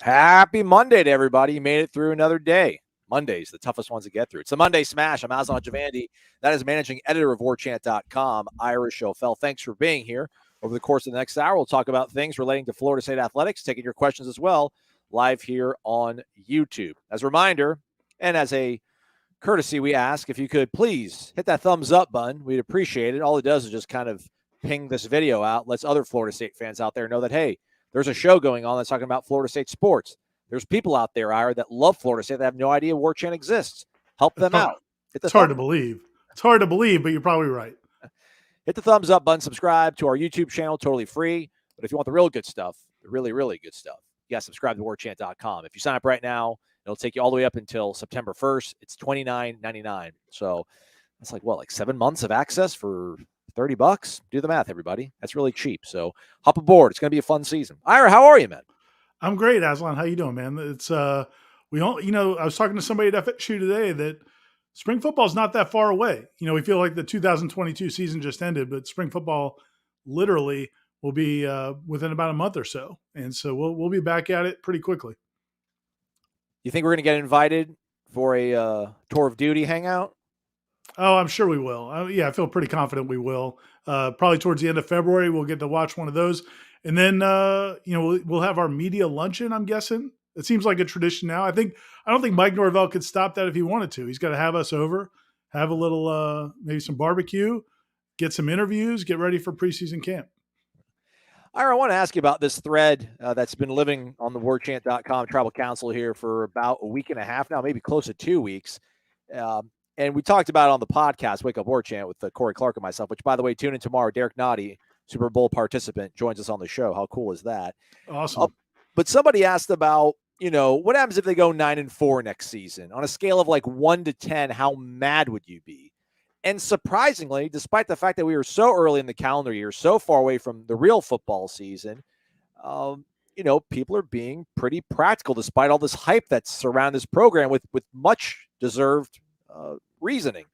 Happy Monday to everybody. You made it through another day. Mondays, the toughest ones to get through. It's the Monday Smash. I'm Aslan Hajivandi. That is managing editor of Warchant.com, Ira Schoffel. Thanks for being here. Over the course of the next hour, we'll talk about things relating to Florida State athletics, taking your questions as well, live here on YouTube. As a reminder, and as a courtesy, we ask if you could please hit that thumbs up button. We'd appreciate it. All it does is just kind of ping this video out, lets other Florida State fans out there know that, hey, there's a show going on that's talking about Florida State sports. There's people out there, Ira, that love Florida State that have no idea Warchant exists. Help them out. It's hard to believe. It's hard to believe, but you're probably right. Hit the thumbs up button, subscribe to our YouTube channel, totally free. But if you want the real good stuff, the really, really good stuff, you got to subscribe to Warchant.com. If you sign up right now, it'll take you all the way up until September 1st. It's $29.99. So that's like 7 months of access for $30. Do the math, everybody. That's really cheap. So hop aboard. It's going to be a fun season. Ira, how are you, man? I'm great, Aslan. How you doing, man? It's I was talking to somebody at FSU today that spring football is not that far away. We feel like the 2022 season just ended, but spring football literally will be within about a month or so, and so we'll be back at it pretty quickly. You think we're going to get invited for a tour of duty hangout? Oh, I'm sure we will. I feel pretty confident we will. Probably towards the end of February, we'll get to watch one of those. And then, we'll have our media luncheon, I'm guessing. It seems like a tradition now. I don't think Mike Norvell could stop that if he wanted to. He's got to have us over, have a little, maybe some barbecue, get some interviews, get ready for preseason camp. Ira, I want to ask you about this thread that's been living on the Warchant.com tribal council here for about a week and a half now, maybe close to 2 weeks. And we talked about it on the podcast, Wake Up Warchant, with Corey Clark and myself, which, by the way, tune in tomorrow. Derek Noddy, Super Bowl participant, joins us on the show. How cool is that? Awesome. But somebody asked about, what happens if they go 9-4 next season? On a scale of 1 to 10, how mad would you be? And surprisingly, despite the fact that we were so early in the calendar year, so far away from the real football season, people are being pretty practical despite all this hype that's around this program with much deserved reasoning.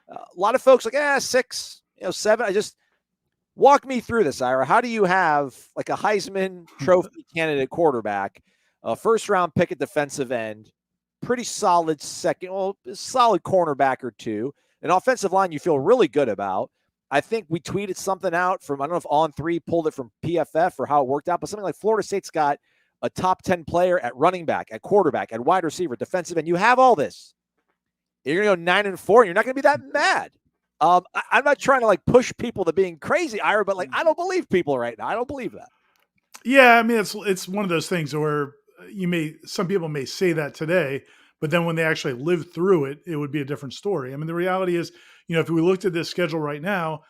A lot of folks 6, 7. Walk me through this, Ira. How do you have a Heisman Trophy candidate quarterback, a first-round pick at defensive end, pretty solid solid cornerback or two, an offensive line you feel really good about? I think we tweeted something out from, I don't know if On3 pulled it from PFF or how it worked out, but something like Florida State's got a top 10 player at running back, at quarterback, at wide receiver, defensive end. You have all this. You're going to go 9-4, and you're not going to be that mad. I'm not trying to push people to being crazy, Ira, but I don't believe people right now. I don't believe that. Yeah, I mean it's one of those things where some people may say that today, but then when they actually live through it, it would be a different story. I mean, the reality is, if we looked at this schedule right now,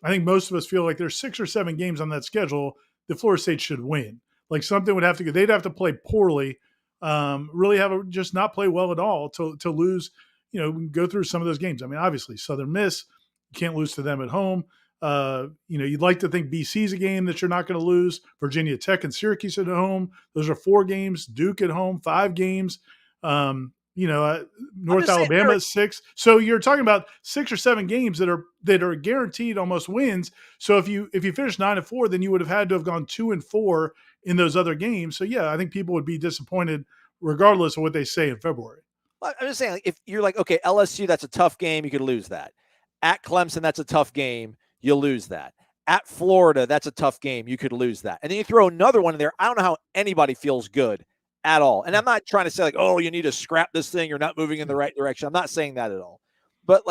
I think most of us feel like there's 6 or 7 games on that schedule that Florida State should win. Something would have to go. They'd have to play poorly, really just not play well at all to lose. We can go through some of those games. I mean, obviously, Southern Miss, you can't lose to them at home. You'd like to think BC's a game that you're not going to lose. Virginia Tech and Syracuse at home. Those are 4 games. Duke at home, 5 games. North Alabama is 6. So you're talking about 6 or 7 games that are guaranteed almost wins. So if you finish 9-4, then you would have had to have gone 2-4 in those other games. So yeah, I think people would be disappointed regardless of what they say in February. I'm just saying, if you're okay, LSU, that's a tough game, you could lose that. At Clemson, that's a tough game, you'll lose that. At Florida, that's a tough game, you could lose that. And then you throw another one in there. I don't know how anybody feels good at all. And I'm not trying to say you need to scrap this thing, you're not moving in the right direction. I'm not saying that at all. But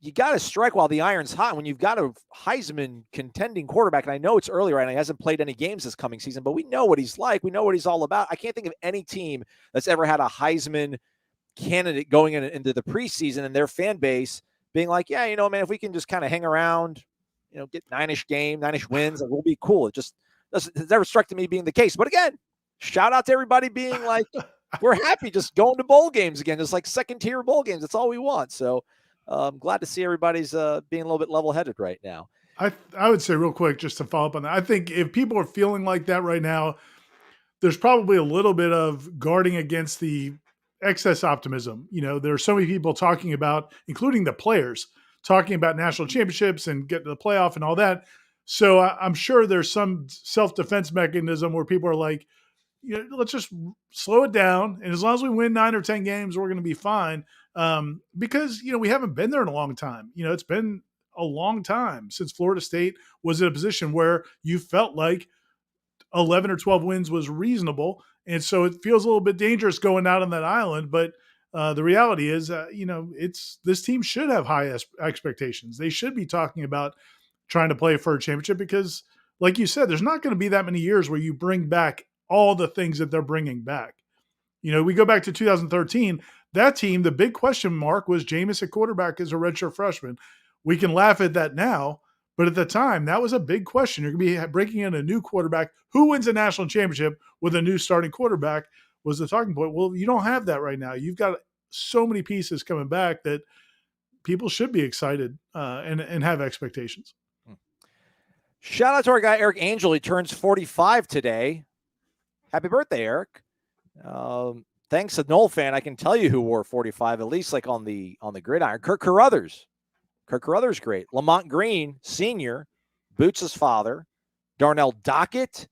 you got to strike while the iron's hot. When you've got a Heisman contending quarterback, and I know it's early right now, he hasn't played any games this coming season, but we know what he's like. We know what he's all about. I can't think of any team that's ever had a Heisman candidate going into the preseason and their fan base being man, if we can just kind of hang around, get 9-ish wins, we'll be cool. It just it's never struck to me being the case. But again, shout out to everybody being we're happy just going to bowl games again, just second-tier bowl games. That's all we want. So I'm glad to see everybody's being a little bit level-headed right now. I would say real quick, just to follow up on that, I think if people are feeling like that right now, there's probably a little bit of guarding against the excess optimism. There are so many people talking about, including the players, talking about national championships and get to the playoff and all that. So I'm sure there's some self-defense mechanism where people are let's just slow it down. And as long as we win 9 or 10 games, we're going to be fine. Because, we haven't been there in a long time. It's been a long time since Florida State was in a position where you felt like 11 or 12 wins was reasonable. And so it feels a little bit dangerous going out on that island. But the reality is, this team should have high expectations. They should be talking about trying to play for a championship because, like you said, there's not going to be that many years where you bring back all the things that they're bringing back. We go back to 2013. That team, the big question mark was Jameis at quarterback as a redshirt freshman. We can laugh at that now, but at the time, that was a big question. You're going to be breaking in a new quarterback. Who wins a national championship with a new starting quarterback was the talking point. Well, you don't have that right now. You've got so many pieces coming back that people should be excited and have expectations. Shout out to our guy, Eric Angel. He turns 45 today. Happy birthday, Eric. Thanks to Nole fan, I can tell you who wore 45, at least like on the gridiron. Kirk Carruthers. Kirk Carruthers, great. Lamont Green, senior, Boots' father. Darnell Dockett,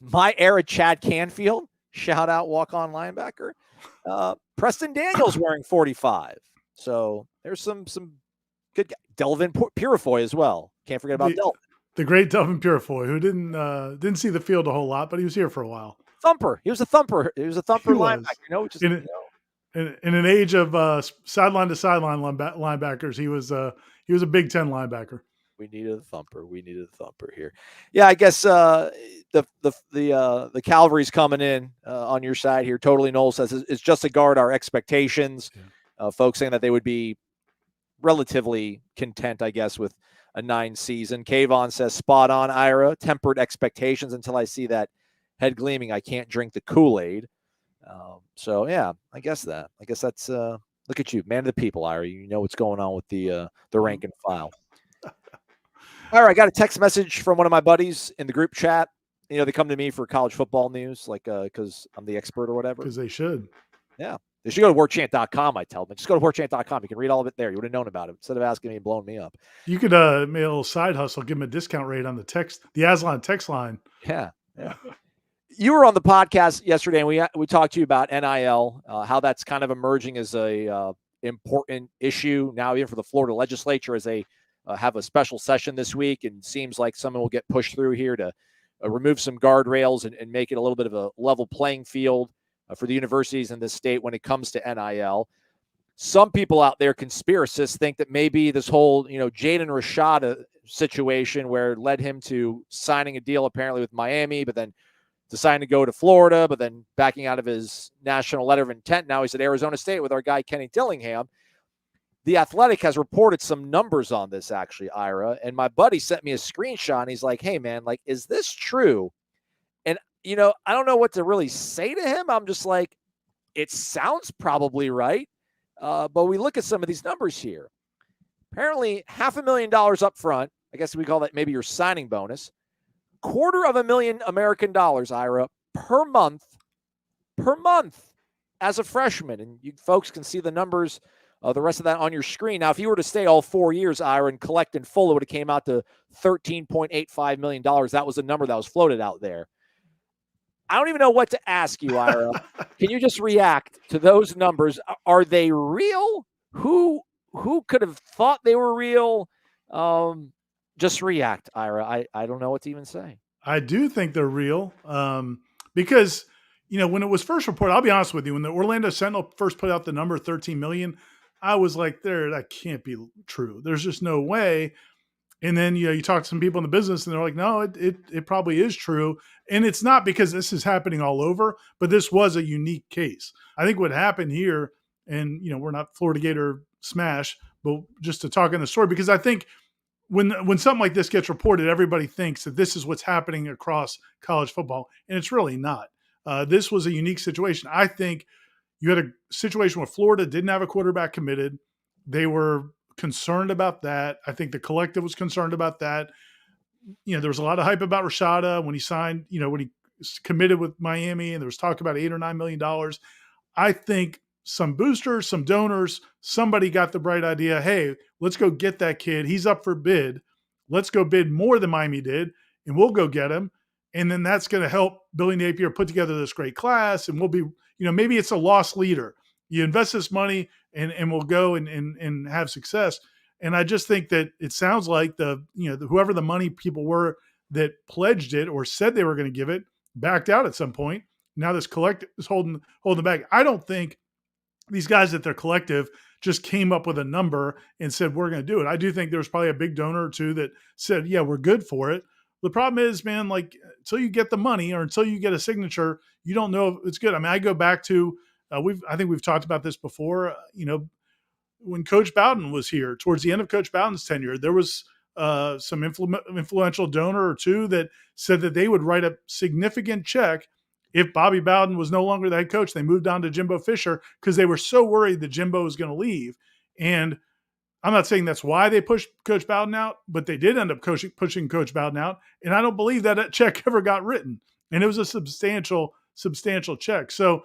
my era Chad Canfield. Shout out, walk-on linebacker. Preston Daniels wearing 45. So there's some good guys. Delvin Purifoy as well. Can't forget about Delvin. The great Delvin Purifoy, who didn't see the field a whole lot, but he was here for a while. Thumper. He was a thumper. He was a thumper linebacker. In an age of sideline to sideline linebackers, he was a Big Ten linebacker. We needed a thumper. Here. Yeah, I guess the cavalry's coming in on your side here. Totally, Noel says it's just to guard our expectations. Yeah. Folks saying that they would be relatively content, I guess, with a 9 season. Kayvon says spot on, Ira. Tempered expectations until I see that head gleaming. I can't drink the Kool-Aid. So yeah, I guess that's look at you, man of the people, Ira. You know what's going on with the rank and file. All right, I got a text message from one of my buddies in the group chat. They come to me for college football news, like because I'm the expert or whatever. Because they should. Yeah. They should go to warchant.com, I tell them. Just go to warchant.com. You can read all of it there. You would have known about it instead of asking me and blowing me up. You could make a little side hustle, give them a discount rate on the Aslan text line. Yeah. You were on the podcast yesterday, and we talked to you about NIL, how that's kind of emerging as a important issue now, even for the Florida legislature, as they have a special session this week, and seems like someone will get pushed through here to remove some guardrails and make it a little bit of a level playing field for the universities in this state when it comes to NIL. Some people out there, conspiracists, think that maybe this whole, Jaden Rashada situation where it led him to signing a deal apparently with Miami, but then deciding to go to Florida, but then backing out of his national letter of intent. Now he's at Arizona State with our guy, Kenny Dillingham. The Athletic has reported some numbers on this, actually, Ira. And my buddy sent me a screenshot, and he's like, hey, man, like, is this true? And, I don't know what to really say to him. I'm just like, it sounds probably right. But we look at some of these numbers here. Apparently, $500,000 up front. I guess we call that maybe your signing bonus. $250,000 American dollars, Ira, per month as a freshman. And you folks can see the numbers, the rest of that on your screen. Now, if you were to stay all 4 years, Ira, and collect in full, it would have came out to $13.85 million. That was the number that was floated out there. I don't even know what to ask you, Ira. Can you just react to those numbers? Are they real? Who could have thought they were real? Just react, Ira. I don't know what to even say. I do think they're real because, when it was first reported, I'll be honest with you, when the Orlando Sentinel first put out the number 13 million, I was like, that can't be true. There's just no way. And then, you talk to some people in the business and they're like, no, it probably is true. And it's not because this is happening all over, but this was a unique case. I think what happened here, and, we're not Florida Gator smash, but just to talk in the story, because I think when something like this gets reported, everybody thinks that this is what's happening across college football, and it's really not. This was a unique situation. I think you had a situation where Florida didn't have a quarterback committed. They were concerned about that. I think the collective was concerned about that. There was a lot of hype about Rashada when he signed, when he committed with Miami, and there was talk about $8 or $9 million. I think some boosters, some donors, somebody got the bright idea, hey, let's go get that kid. He's up for bid. Let's go bid more than Miami did, and we'll go get him. And then that's going to help Billy Napier put together this great class. And we'll be, maybe it's a lost leader. You invest this money and we'll go and have success. And I just think that it sounds like whoever the money people were that pledged it or said they were going to give it backed out at some point. Now this collective is holding back. I don't think these guys at their collective just came up with a number and said, we're going to do it. I do think there's probably a big donor or two that said, yeah, we're good for it. The problem is, man, like until you get the money or until you get a signature, you don't know if it's good. I mean, I go back to, I think we've talked about this before, when Coach Bowden was here, towards the end of Coach Bowden's tenure, there was some influential donor or two that said that they would write a significant check if Bobby Bowden was no longer the head coach. They moved on to Jimbo Fisher because they were so worried that Jimbo was going to leave. And I'm not saying that's why they pushed Coach Bowden out, but they did end up pushing Coach Bowden out. And I don't believe that check ever got written. And it was a substantial check. So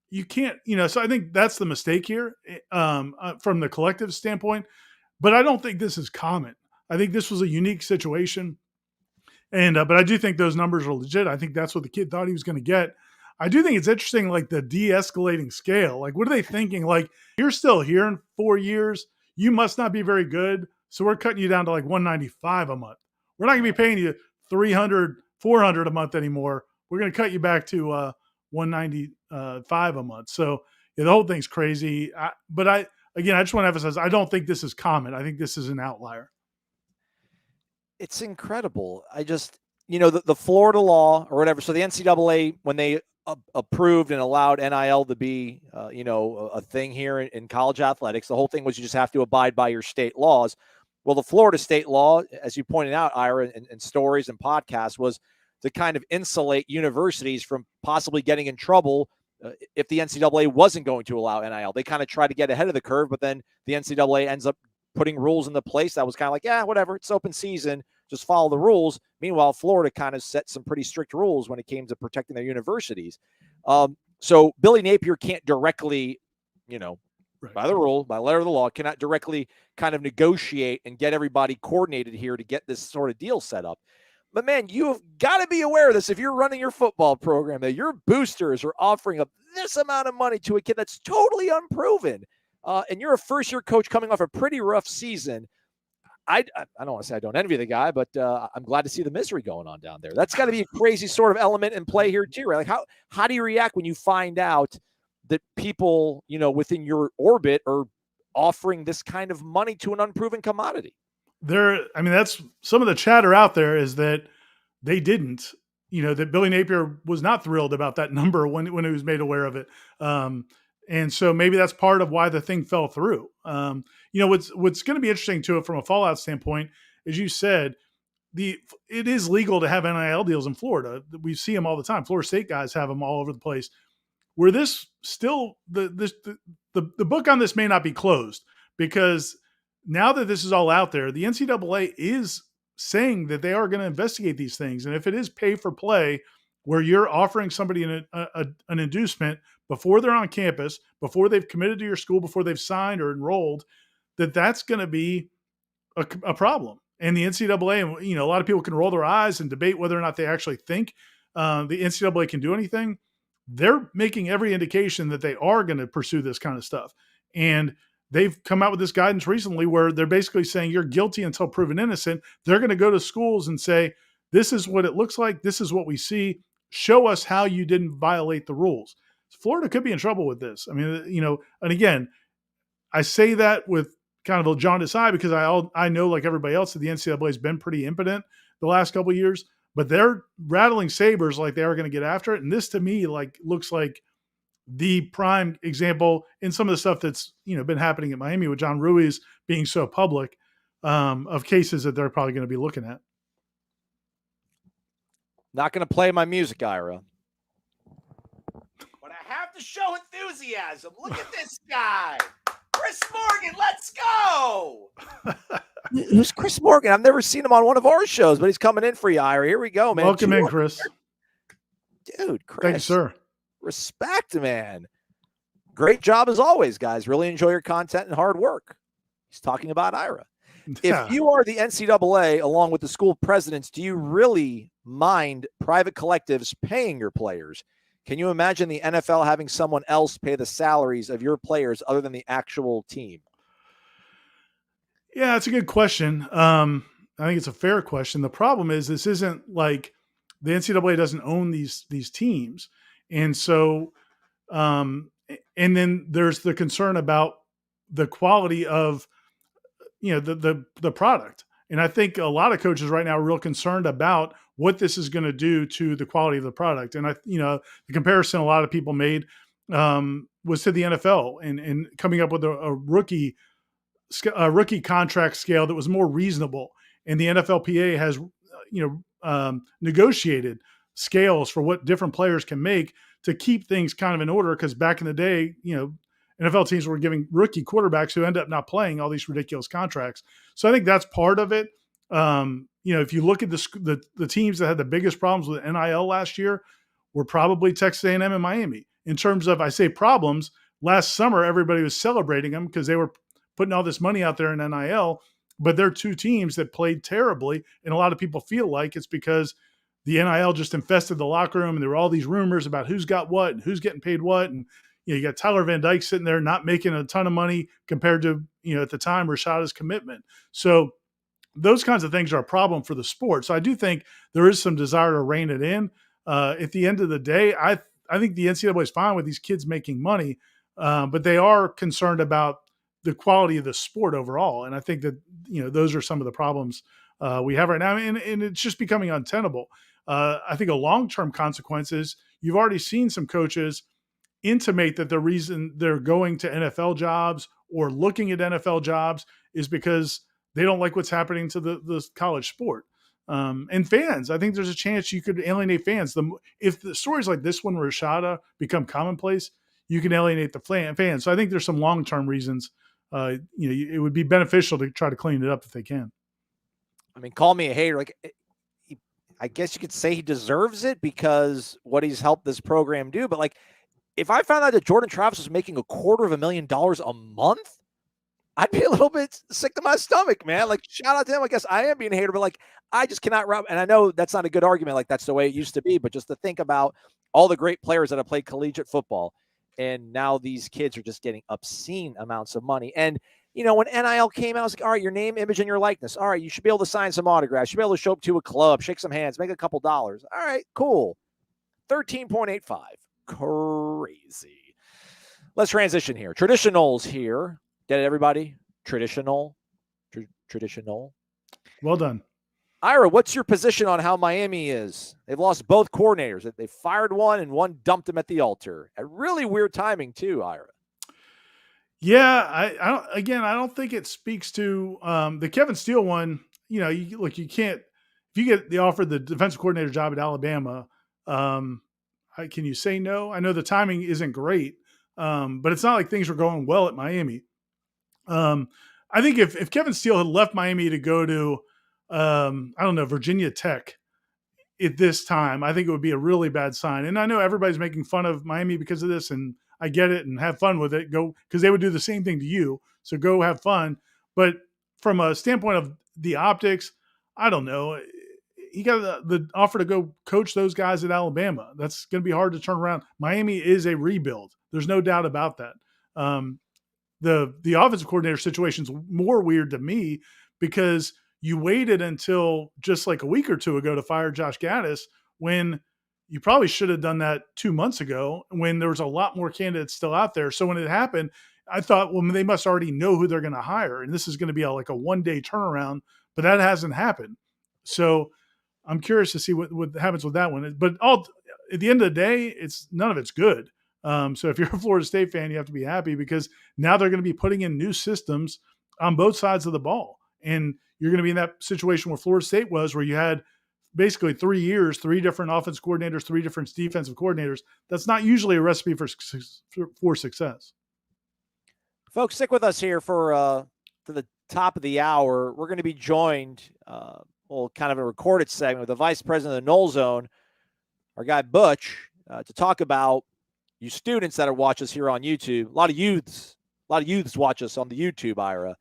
you can't, so I think that's the mistake here from the collective standpoint. But I don't think this is common. I think this was a unique situation. And but I do think those numbers are legit. I think that's what the kid thought he was going to get. I do think it's interesting, like the de-escalating scale. Like, what are they thinking? Like, you're still here in 4 years. You must not be very good. So we're cutting you down to like $195 a month. We're not going to be paying you $300, $400 a month anymore. We're going to cut you back to $195 a month. So the whole thing's crazy. But I just want to emphasize, I don't think this is common. I think this is an outlier. It's incredible. I just, the Florida law or whatever. So the NCAA, when they approved and allowed NIL to be, a thing here in college athletics, the whole thing was you just have to abide by your state laws. Well, the Florida state law, as you pointed out, Ira, in stories and podcasts, was to kind of insulate universities from possibly getting in trouble if the NCAA wasn't going to allow NIL. They kind of tried to get ahead of the curve, but then the NCAA ends up putting rules into place that was kind of like, yeah, whatever, it's open season, just follow the rules. Meanwhile, Florida kind of set some pretty strict rules when it came to protecting their universities. So Billy Napier can't directly, right, by the rule, by letter of the law, cannot directly kind of negotiate and get everybody coordinated here to get this sort of deal set up. But man, you have got to be aware of this if you're running your football program, that your boosters are offering up this amount of money to a kid that's totally unproven. And you're a first-year coach coming off a pretty rough season. I don't want to say I don't envy the guy, but I'm glad to see the misery going on down there. That's got to be a crazy sort of element in play here too, right? Like how do you react when you find out that people, within your orbit are offering this kind of money to an unproven commodity? That's some of the chatter out there is that they didn't, that Billy Napier was not thrilled about that number when he was made aware of it. And so maybe that's part of why the thing fell through. What's going to be interesting to it from a fallout standpoint, as you said, it is legal to have NIL deals in Florida. We see them all the time. Florida State guys have them all over the place. Where this still the book on this may not be closed, because now that this is all out there, the NCAA is saying that they are going to investigate these things. And if it is pay for play, where you're offering somebody an inducement before they're on campus, before they've committed to your school, before they've signed or enrolled, that's going to be a problem. And the NCAA, a lot of people can roll their eyes and debate whether or not they actually think the NCAA can do anything. They're making every indication that they are going to pursue this kind of stuff. And they've come out with this guidance recently where they're basically saying you're guilty until proven innocent. They're going to go to schools and say, this is what it looks like. This is what we see. Show us how you didn't violate the rules. Florida could be in trouble with this. I mean, and again, I say that with kind of a jaundiced eye because I know, like everybody else, that the NCAA has been pretty impotent the last couple of years, but they're rattling sabers like they are going to get after it. And this to me, looks like the prime example in some of the stuff that's, been happening at Miami with John Ruiz being so public of cases that they're probably going to be looking at. Not going to play my music, Ira. But I have to show enthusiasm. Look at this guy. Chris Morgan, let's go. Who's Chris Morgan? I've never seen him on one of our shows, but he's coming in for you, Ira. Here we go, man. Welcome in, Chris. Dude, Chris. Thank you, sir. Respect, man. Great job as always, guys. Really enjoy your content and hard work. He's talking about Ira. If you are the NCAA, along with the school presidents, do you really mind private collectives paying your players? Can you imagine the NFL having someone else pay the salaries of your players other than the actual team? Yeah, it's a good question. I think it's a fair question. The problem is this isn't like the NCAA doesn't own these teams, and so and then there's the concern about the quality of the product. And I think a lot of coaches right now are real concerned about what this is going to do to the quality of the product. And the comparison a lot of people made was to the NFL and coming up with a rookie contract scale that was more reasonable. And the NFLPA has, negotiated scales for what different players can make to keep things kind of in order. Because back in the day, NFL teams were giving rookie quarterbacks who end up not playing all these ridiculous contracts. So I think that's part of it. If you look at the teams that had the biggest problems with NIL last year, were probably Texas A&M and Miami. In terms of, I say problems, last summer everybody was celebrating them because they were putting all this money out there in NIL, but they're two teams that played terribly. And a lot of people feel like it's because the NIL just infested the locker room and there were all these rumors about who's got what and who's getting paid what. And you got Tyler Van Dyke sitting there not making a ton of money compared to, at the time, Rashada's commitment. So those kinds of things are a problem for the sport. So I do think there is some desire to rein it in. At the end of the day, I think the NCAA is fine with these kids making money, but they are concerned about the quality of the sport overall. And I think that, those are some of the problems we have right now. And it's just becoming untenable. I think a long-term consequence is you've already seen some coaches intimate that the reason they're going to NFL jobs or looking at NFL jobs is because they don't like what's happening to the college sport. And fans, I think there's a chance you could alienate fans. If the stories like this one, Rashada, become commonplace, you can alienate the fans. So I think there's some long-term reasons. It would be beneficial to try to clean it up if they can. I mean, call me a hater. I guess you could say he deserves it because what he's helped this program do. But if I found out that Jordan Travis was making $250,000 a month, I'd be a little bit sick to my stomach, man. Shout out to him. I guess I am being a hater, but I just cannot wrap. And I know that's not a good argument. That's the way it used to be. But just to think about all the great players that have played collegiate football, and now these kids are just getting obscene amounts of money. And when NIL came out, I was like, all right, your name, image, and your likeness. All right, you should be able to sign some autographs. You should be able to show up to a club, shake some hands, make a couple dollars. All right, cool. 13.85. Crazy. Let's transition here. Traditionals here. Get it, everybody? Traditional. Traditional. Well done. Ira, what's your position on how Miami is? They've lost both coordinators. They fired one and one dumped him at the altar. At really weird timing too, Ira. Yeah, I don't think it speaks to the Kevin Steele one. You can't, if you get the offer the defensive coordinator job at Alabama, can you say no? I know the timing isn't great, but it's not like things were going well at Miami. I think if Kevin Steele had left Miami to go to, Virginia Tech at this time, I think it would be a really bad sign. And I know everybody's making fun of Miami because of this, and I get it and have fun with it. Go, because they would do the same thing to you. So go have fun. But from a standpoint of the optics, I don't know. He got the offer to go coach those guys at Alabama. That's going to be hard to turn around. Miami is a rebuild. There's no doubt about that. The offensive coordinator situation is more weird to me because you waited until just like a week or two ago to fire Josh Gaddis when you probably should have done that 2 months ago when there was a lot more candidates still out there. So when it happened, I thought, well, they must already know who they're going to hire. And this is going to be like a one-day turnaround, but that hasn't happened. So I'm curious to see what happens with that one. But at the end of the day, none of it's good. So if you're a Florida State fan, you have to be happy because now they're going to be putting in new systems on both sides of the ball. And you're going to be in that situation where Florida State was, where you had basically 3 years, 3 different offense coordinators, 3 different defensive coordinators. That's not usually a recipe for success. Folks, stick with us here for to the top of the hour. We're going to be joined, kind of a recorded segment with the vice president of the Nole Zone, our guy Butch, to talk about you students that are watch us here on YouTube. A lot of youths watch us on the YouTube, Ira,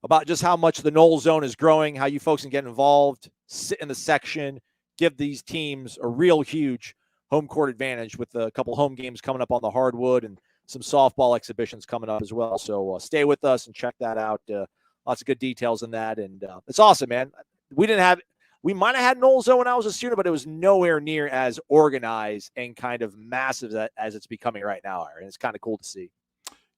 about just how much the Nole Zone is growing, how you folks can get involved, sit in the section, give these teams a real huge home court advantage with a couple home games coming up on the hardwood and some softball exhibitions coming up as well. So stay with us and check that out. Lots of good details in that. And it's awesome, man. We might have had Nole Zone when I was a student, but it was nowhere near as organized and kind of massive as it's becoming right now. And it's kind of cool to see.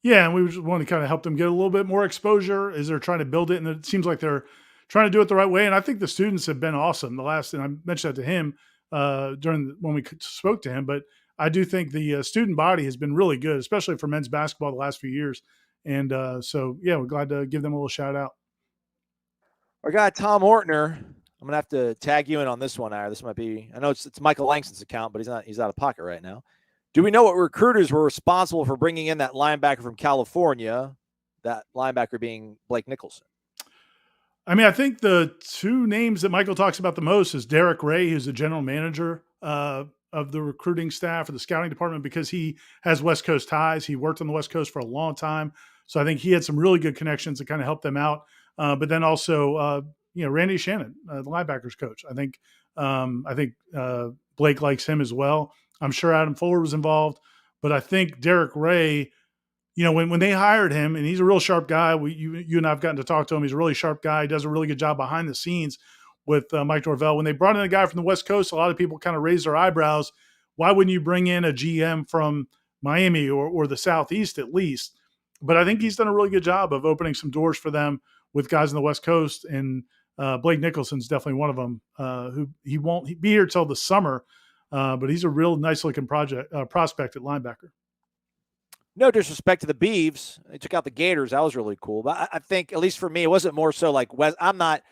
Yeah, and we just want to kind of help them get a little bit more exposure as they're trying to build it. And it seems like they're trying to do it the right way. And I think the students have been awesome. And I mentioned that to him when we spoke to him. But I do think the student body has been really good, especially for men's basketball the last few years. And we're glad to give them a little shout out. Our guy, Tom Ortner, I'm going to have to tag you in on this one, Ira. This might be, I know it's Michael Langston's account, but he's out of pocket right now. Do we know what recruiters were responsible for bringing in that linebacker from California, that linebacker being Blake Nicholson? I mean, I think the two names that Michael talks about the most is Derek Ray, who's the general manager of the recruiting staff or the scouting department, because he has West Coast ties. He worked on the West Coast for a long time. So I think he had some really good connections to kind of help them out. But then also, Randy Shannon, the linebackers coach. I think Blake likes him as well. I'm sure Adam Fuller was involved, but I think Derek Ray, when they hired him, and he's a real sharp guy. You and I've gotten to talk to him. He's a really sharp guy. He does a really good job behind the scenes with Mike Norvell. When they brought in a guy from the West Coast, a lot of people kind of raised their eyebrows. Why wouldn't you bring in a GM from Miami or the Southeast at least? But I think he's done a really good job of opening some doors for them with guys on the West Coast. And Blake Nicholson's definitely one of them who he won't be here till the summer. But he's a real nice-looking prospect at linebacker. No disrespect to the Beavs. They took out the Gators. That was really cool. But I think, at least for me, it wasn't more so like West. I'm not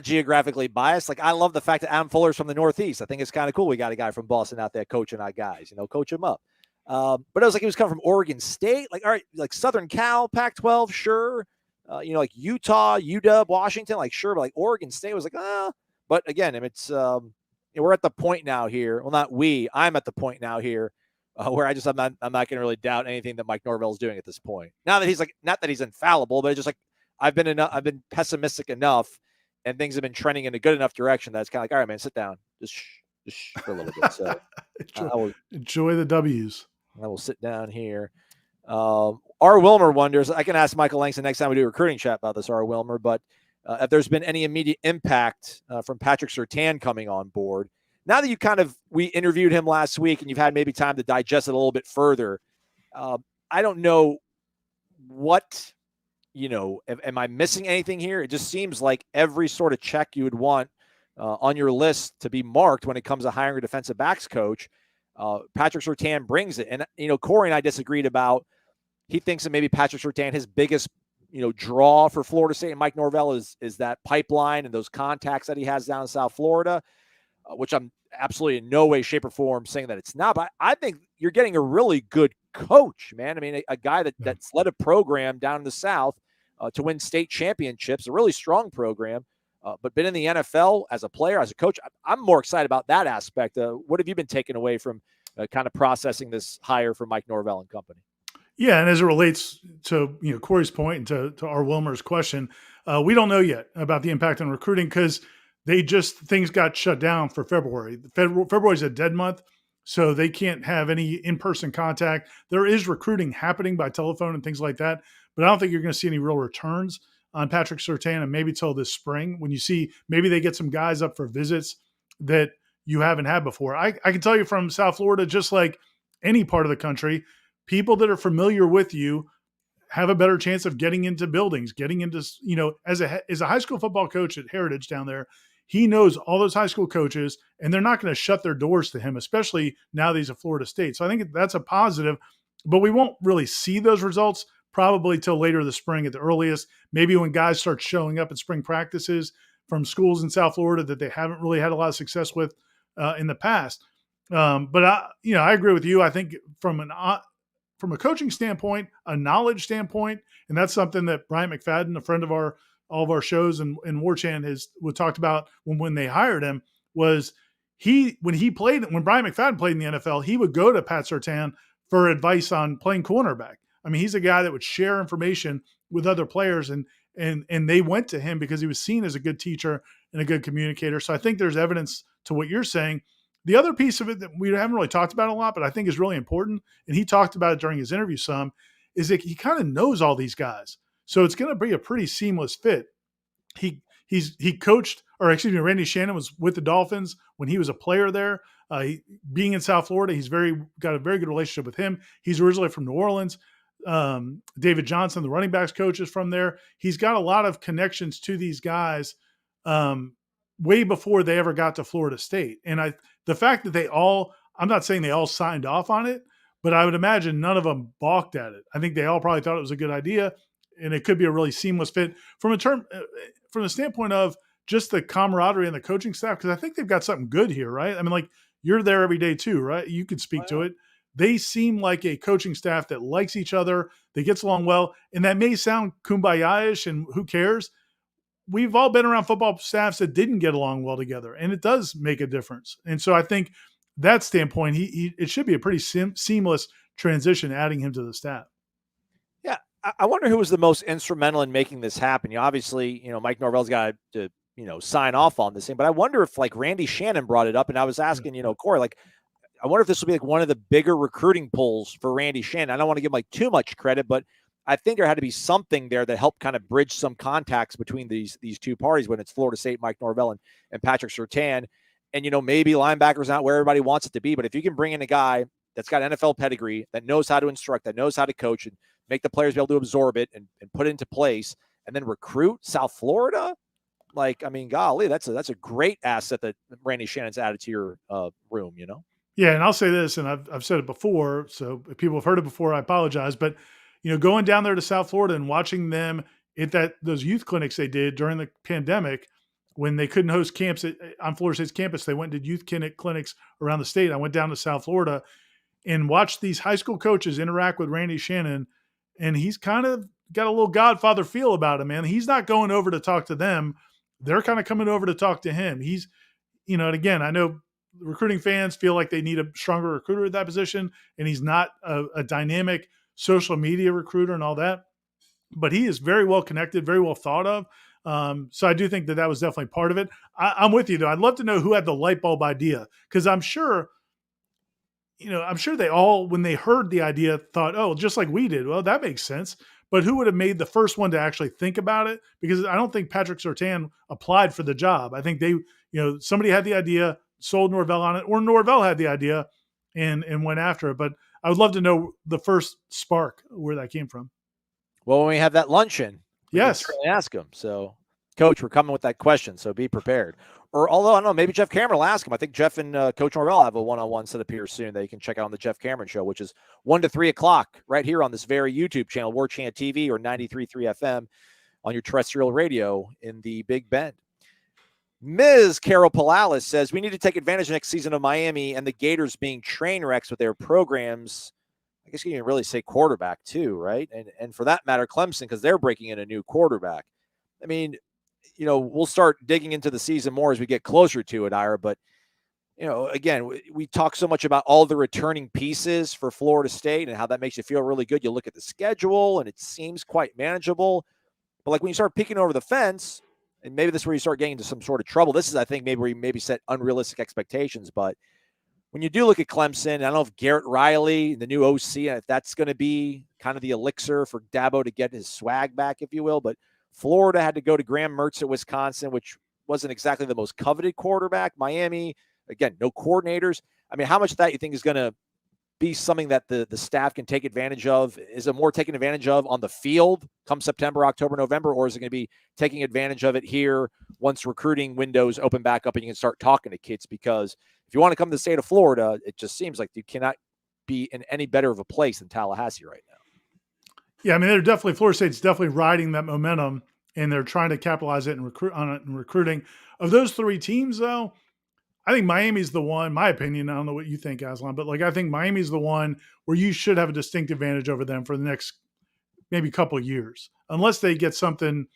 geographically biased. Like, I love the fact that Adam Fuller's from the Northeast. I think it's kind of cool. We got a guy from Boston out there coaching our guys. Coach him up. But it was like he was coming from Oregon State. Like, all right, like Southern Cal, Pac-12, sure. Like Utah, UW, Washington, like sure. But like Oregon State was like, But again, it's we're at the point now here. Well, not we. I'm at the point now here where I'm not going to really doubt anything that Mike Norvell is doing at this point. Now that he's not that he's infallible, but it's just like I've been pessimistic enough, and things have been trending in a good enough direction that it's kind of like, all right, man, sit down, just for a little bit. So enjoy the W's. I will sit down here. R. Wilmer wonders. I can ask Michael Langston next time we do a recruiting chat about this, R. Wilmer, but. If there's been any immediate impact from Patrick Surtain coming on board. Now that we interviewed him last week and you've had maybe time to digest it a little bit further, I don't know what, am I missing anything here? It just seems like every sort of check you would want on your list to be marked when it comes to hiring a defensive backs coach. Patrick Surtain brings it. And, Corey and I disagreed about, he thinks that maybe Patrick Surtain, his biggest draw for Florida State and Mike Norvell is that pipeline and those contacts that he has down in South Florida, which I'm absolutely in no way, shape, or form saying that it's not. But I think you're getting a really good coach, man. I mean, a guy that's led a program down in the South to win state championships, a really strong program, but been in the NFL as a player, as a coach. I'm more excited about that aspect. What have you been taking away from kind of processing this hire for Mike Norvell and company? Yeah, and as it relates to Corey's point and to R. Wilmer's question, we don't know yet about the impact on recruiting because things got shut down for February. February is a dead month, so they can't have any in-person contact. There is recruiting happening by telephone and things like that, but I don't think you're going to see any real returns on Patrick Surtain, and maybe till this spring when you see maybe they get some guys up for visits that you haven't had before. I can tell you from South Florida, just like any part of the country, people that are familiar with you have a better chance of getting into buildings, getting into, as a high school football coach at Heritage down there, he knows all those high school coaches and they're not going to shut their doors to him, especially now that he's at Florida State. So I think that's a positive, but we won't really see those results probably till later this spring at the earliest, maybe when guys start showing up at spring practices from schools in South Florida that they haven't really had a lot of success with in the past. But I agree with you. I think from a coaching standpoint, a knowledge standpoint, and that's something that Brian McFadden, a friend of all of our shows and Warchant was talked about when they hired him, was when Brian McFadden played in the NFL, he would go to Pat Surtain for advice on playing cornerback. I mean, he's a guy that would share information with other players, and and they went to him because he was seen as a good teacher and a good communicator. So I think there's evidence to what you're saying. The other piece of it that we haven't really talked about a lot, but I think is really important, and he talked about it during his interview some, is that he kind of knows all these guys. So it's going to be a pretty seamless fit. He coached, or excuse me, Randy Shannon was with the Dolphins when he was a player there. Being in South Florida, he's got a very good relationship with him. He's originally from New Orleans. David Johnson, the running backs coach, is from there. He's got a lot of connections to these guys way before they ever got to Florida State. And the fact that I'm not saying they all signed off on it, but I would imagine none of them balked at it. I think they all probably thought it was a good idea, and it could be a really seamless fit from the standpoint of just the camaraderie and the coaching staff, because I think they've got something good here, right? I mean, like, you're there every day too, right? You could speak to it. They seem like a coaching staff that likes each other, that gets along well, and that may sound kumbaya-ish, and who cares? We've all been around football staffs that didn't get along well together, and it does make a difference. And so I think that standpoint, it should be a pretty seamless transition adding him to the staff. Yeah, I wonder who was the most instrumental in making this happen. Obviously, Mike Norvell's got to sign off on this thing, but I wonder if like Randy Shannon brought it up, and I was asking, Corey, like, I wonder if this will be like one of the bigger recruiting pulls for Randy Shannon. I don't want to give him like too much credit, but I think there had to be something there that helped kind of bridge some contacts between these two parties when it's Florida State, Mike Norvell, and Patrick Surtain. And, maybe linebackers not where everybody wants it to be, but if you can bring in a guy that's got NFL pedigree, that knows how to instruct, that knows how to coach, and make the players be able to absorb it and put it into place, and then recruit South Florida, like, I mean, golly, that's a great asset that Randy Shannon's added to your room, Yeah, and I'll say this, and I've said it before, so if people have heard it before, I apologize, but going down there to South Florida and watching them at those youth clinics they did during the pandemic, when they couldn't host camps on Florida State's campus, they went to youth clinics around the state. I went down to South Florida and watched these high school coaches interact with Randy Shannon, and he's kind of got a little Godfather feel about him, man. He's not going over to talk to them. They're kind of coming over to talk to him. He's, and again, I know recruiting fans feel like they need a stronger recruiter at that position, and he's not a dynamic social media recruiter and all that, but he is very well connected, very well thought of. So I do think that was definitely part of it. I'm with you though. I'd love to know who had the light bulb idea, because I'm sure they all, when they heard the idea, thought, oh, just like we did. Well, that makes sense. But who would have made the first one to actually think about it? Because I don't think Patrick Surtain applied for the job. I think somebody had the idea, sold Norvell on it, or Norvell had the idea and went after it. But I would love to know the first spark where that came from. Well, when we have that luncheon, yes, certainly ask him. So, Coach, we're coming with that question, so be prepared. Or although I don't know, maybe Jeff Cameron will ask him. I think Jeff and Coach Norvell have a one-on-one set up here soon that you can check out on the Jeff Cameron Show, which is 1 to 3 o'clock right here on this very YouTube channel, Warchant TV or 93.3 FM on your terrestrial radio in the Big Bend. Ms. Carol Palalis says, we need to take advantage next season of Miami and the Gators being train wrecks with their programs. I guess you can really say quarterback too, right? And for that matter, Clemson, because they're breaking in a new quarterback. I mean, we'll start digging into the season more as we get closer to it, Ira. But, again, we talk so much about all the returning pieces for Florida State and how that makes you feel really good. You look at the schedule and it seems quite manageable. But like when you start peeking over the fence, and maybe this is where you start getting into some sort of trouble. This is, I think, maybe where you maybe set unrealistic expectations. But when you do look at Clemson, I don't know if Garrett Riley, the new OC, if that's going to be kind of the elixir for Dabo to get his swag back, if you will. But Florida had to go to Graham Mertz at Wisconsin, which wasn't exactly the most coveted quarterback. Miami, again, no coordinators. I mean, how much of that you think is going to be something that the staff can take advantage of? Is it more taken advantage of on the field come September, October, November, or is it going to be taking advantage of it here once recruiting windows open back up and you can start talking to kids? Because if you want to come to the state of Florida, it just seems like you cannot be in any better of a place than Tallahassee right now. Yeah, I mean, Florida State's definitely riding that momentum, and they're trying to capitalize it and recruiting. Of those three teams, though, I think Miami's the one, my opinion. I don't know what you think, Aslan, but I think Miami's the one where you should have a distinct advantage over them for the next maybe couple of years, unless they get something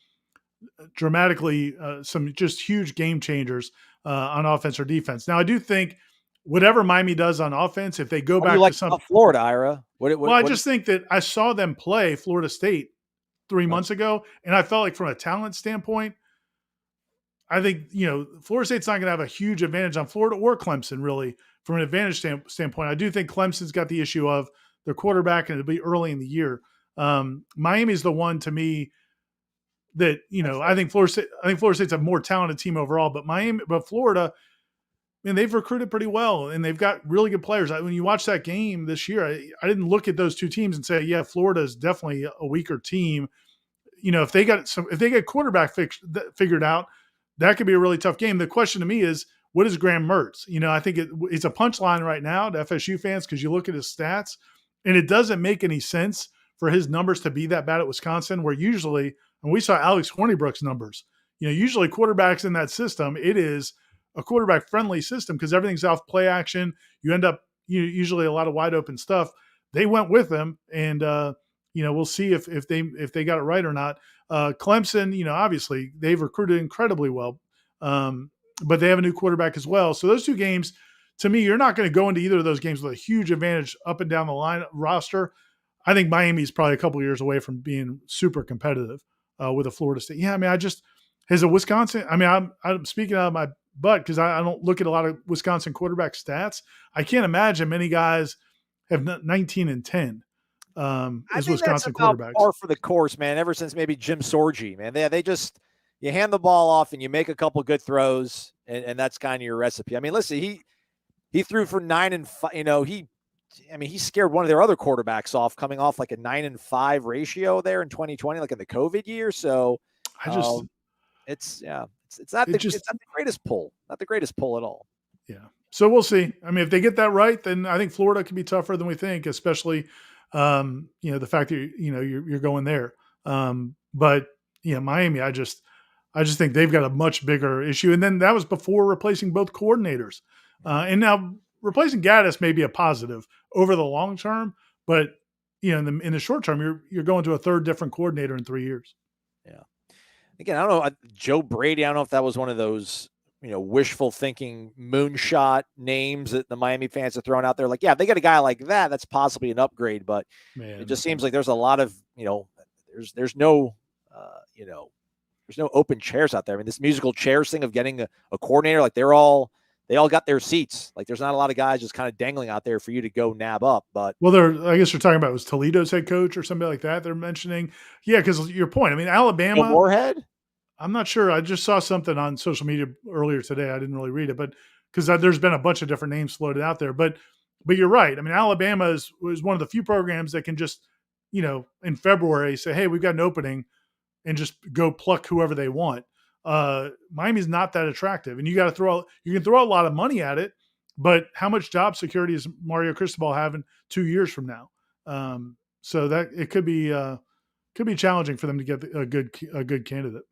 dramatically, some just huge game changers on offense or defense. Now, I do think whatever Miami does on offense, if they go back to something, Florida, Ira. I just think that I saw them play Florida State 3 Right. months ago. And I felt like from a talent standpoint, I think, Florida State's not going to have a huge advantage on Florida or Clemson, really, from an advantage standpoint. I do think Clemson's got the issue of their quarterback, and it'll be early in the year. Miami's the one to me that, That's I fair. think Florida State's a more talented team overall, but Florida, man, they've recruited pretty well, and they've got really good players. When you watch that game this year, I didn't look at those two teams and say, yeah, Florida is definitely a weaker team. If they get quarterback figured out, that could be a really tough game. The question to me is, what is Graham Mertz? I think it's a punchline right now to FSU fans because you look at his stats, and it doesn't make any sense for his numbers to be that bad at Wisconsin, where usually, and we saw Alex Hornibrook's numbers, usually quarterbacks in that system, it is a quarterback friendly system because everything's off play action. You end up usually a lot of wide open stuff. They went with him, and we'll see if they got it right or not. Clemson, obviously they've recruited incredibly well, but they have a new quarterback as well. So those two games, to me, you're not going to go into either of those games with a huge advantage up and down the line roster. I think Miami's probably a couple of years away from being super competitive with a Florida State. Yeah, I mean, as a Wisconsin, I mean, I'm speaking out of my butt because I don't look at a lot of Wisconsin quarterback stats. I can't imagine many guys have 19 and 10 I as think that's Wisconsin about quarterbacks. par for the course, man. Ever since maybe Jim Sorgi, man, they just you hand the ball off and you make a couple good throws, and that's kind of your recipe. I mean, listen, he threw for 9-5. He scared one of their other quarterbacks off, coming off like a 9-5 ratio there in 2020, like in the COVID year. So, I just, it's not it's not the greatest pull, not the greatest pull at all. yeah. So we'll see. I mean, if they get that right, then I think Florida can be tougher than we think, especially, the fact that you're going there. But Miami, I just think they've got a much bigger issue. And then that was before replacing both coordinators. And now replacing Gaddis may be a positive over the long term, but in the short term, you're going to a third different coordinator in 3 years. Yeah. Again, I don't know. Joe Brady, I don't know if that was one of those, wishful thinking moonshot names that the Miami fans are throwing out there. Like, yeah, if they got a guy like that, that's possibly an upgrade. But Man, it just seems like there's a lot of, there's no, there's no open chairs out there. I mean, this musical chairs thing of getting a coordinator, like they all got their seats. Like there's not a lot of guys just kind of dangling out there for you to go nab up. But I guess they're talking about was Toledo's head coach or somebody like that. They're mentioning, yeah, because your point. I mean, Alabama. Moorhead. I'm not sure. I just saw something on social media earlier today. I didn't really read it, but because there's been a bunch of different names floated out there. But you're right. I mean, Alabama was one of the few programs that can just, in February say, hey, we've got an opening, and just go pluck whoever they want. Miami's not that attractive, and you can throw a lot of money at it, but how much job security does Mario Cristobal have in 2 years from now? So that it could be challenging for them to get a good candidate.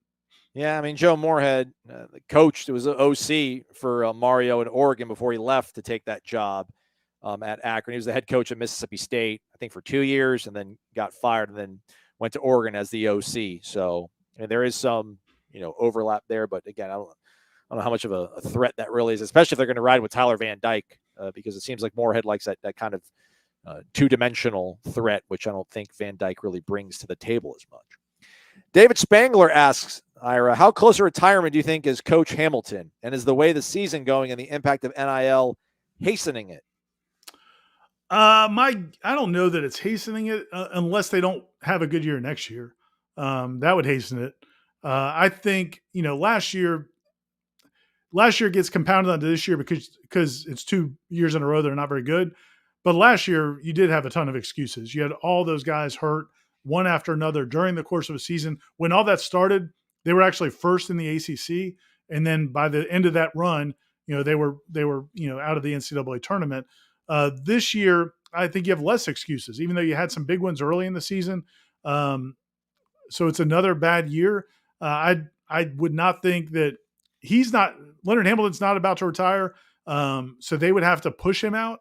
Yeah, I mean, Joe Moorhead, the coach, was an OC for Mario in Oregon before he left to take that job at Akron. He was the head coach at Mississippi State, I think, for 2 years, and then got fired, and then went to Oregon as the OC. So, and there is some, overlap there. But again, I don't know how much of a threat that really is, especially if they're going to ride with Tyler Van Dyke, because it seems like Moorhead likes that kind of two-dimensional threat, which I don't think Van Dyke really brings to the table as much. David Spangler asks, Ira, how close to retirement do you think is Coach Hamilton? And is the way the season going and the impact of NIL hastening it? I don't know that it's hastening it unless they don't have a good year next year. That would hasten it. I think, last year gets compounded onto this year because it's 2 years in a row they're not very good. But last year you did have a ton of excuses. You had all those guys hurt one after another during the course of a season. When all that started, they were actually first in the ACC, and then by the end of that run, they were out of the NCAA tournament. This year, I think you have less excuses, even though you had some big ones early in the season. So it's another bad year. I would not think that Leonard Hamilton's not about to retire. So they would have to push him out.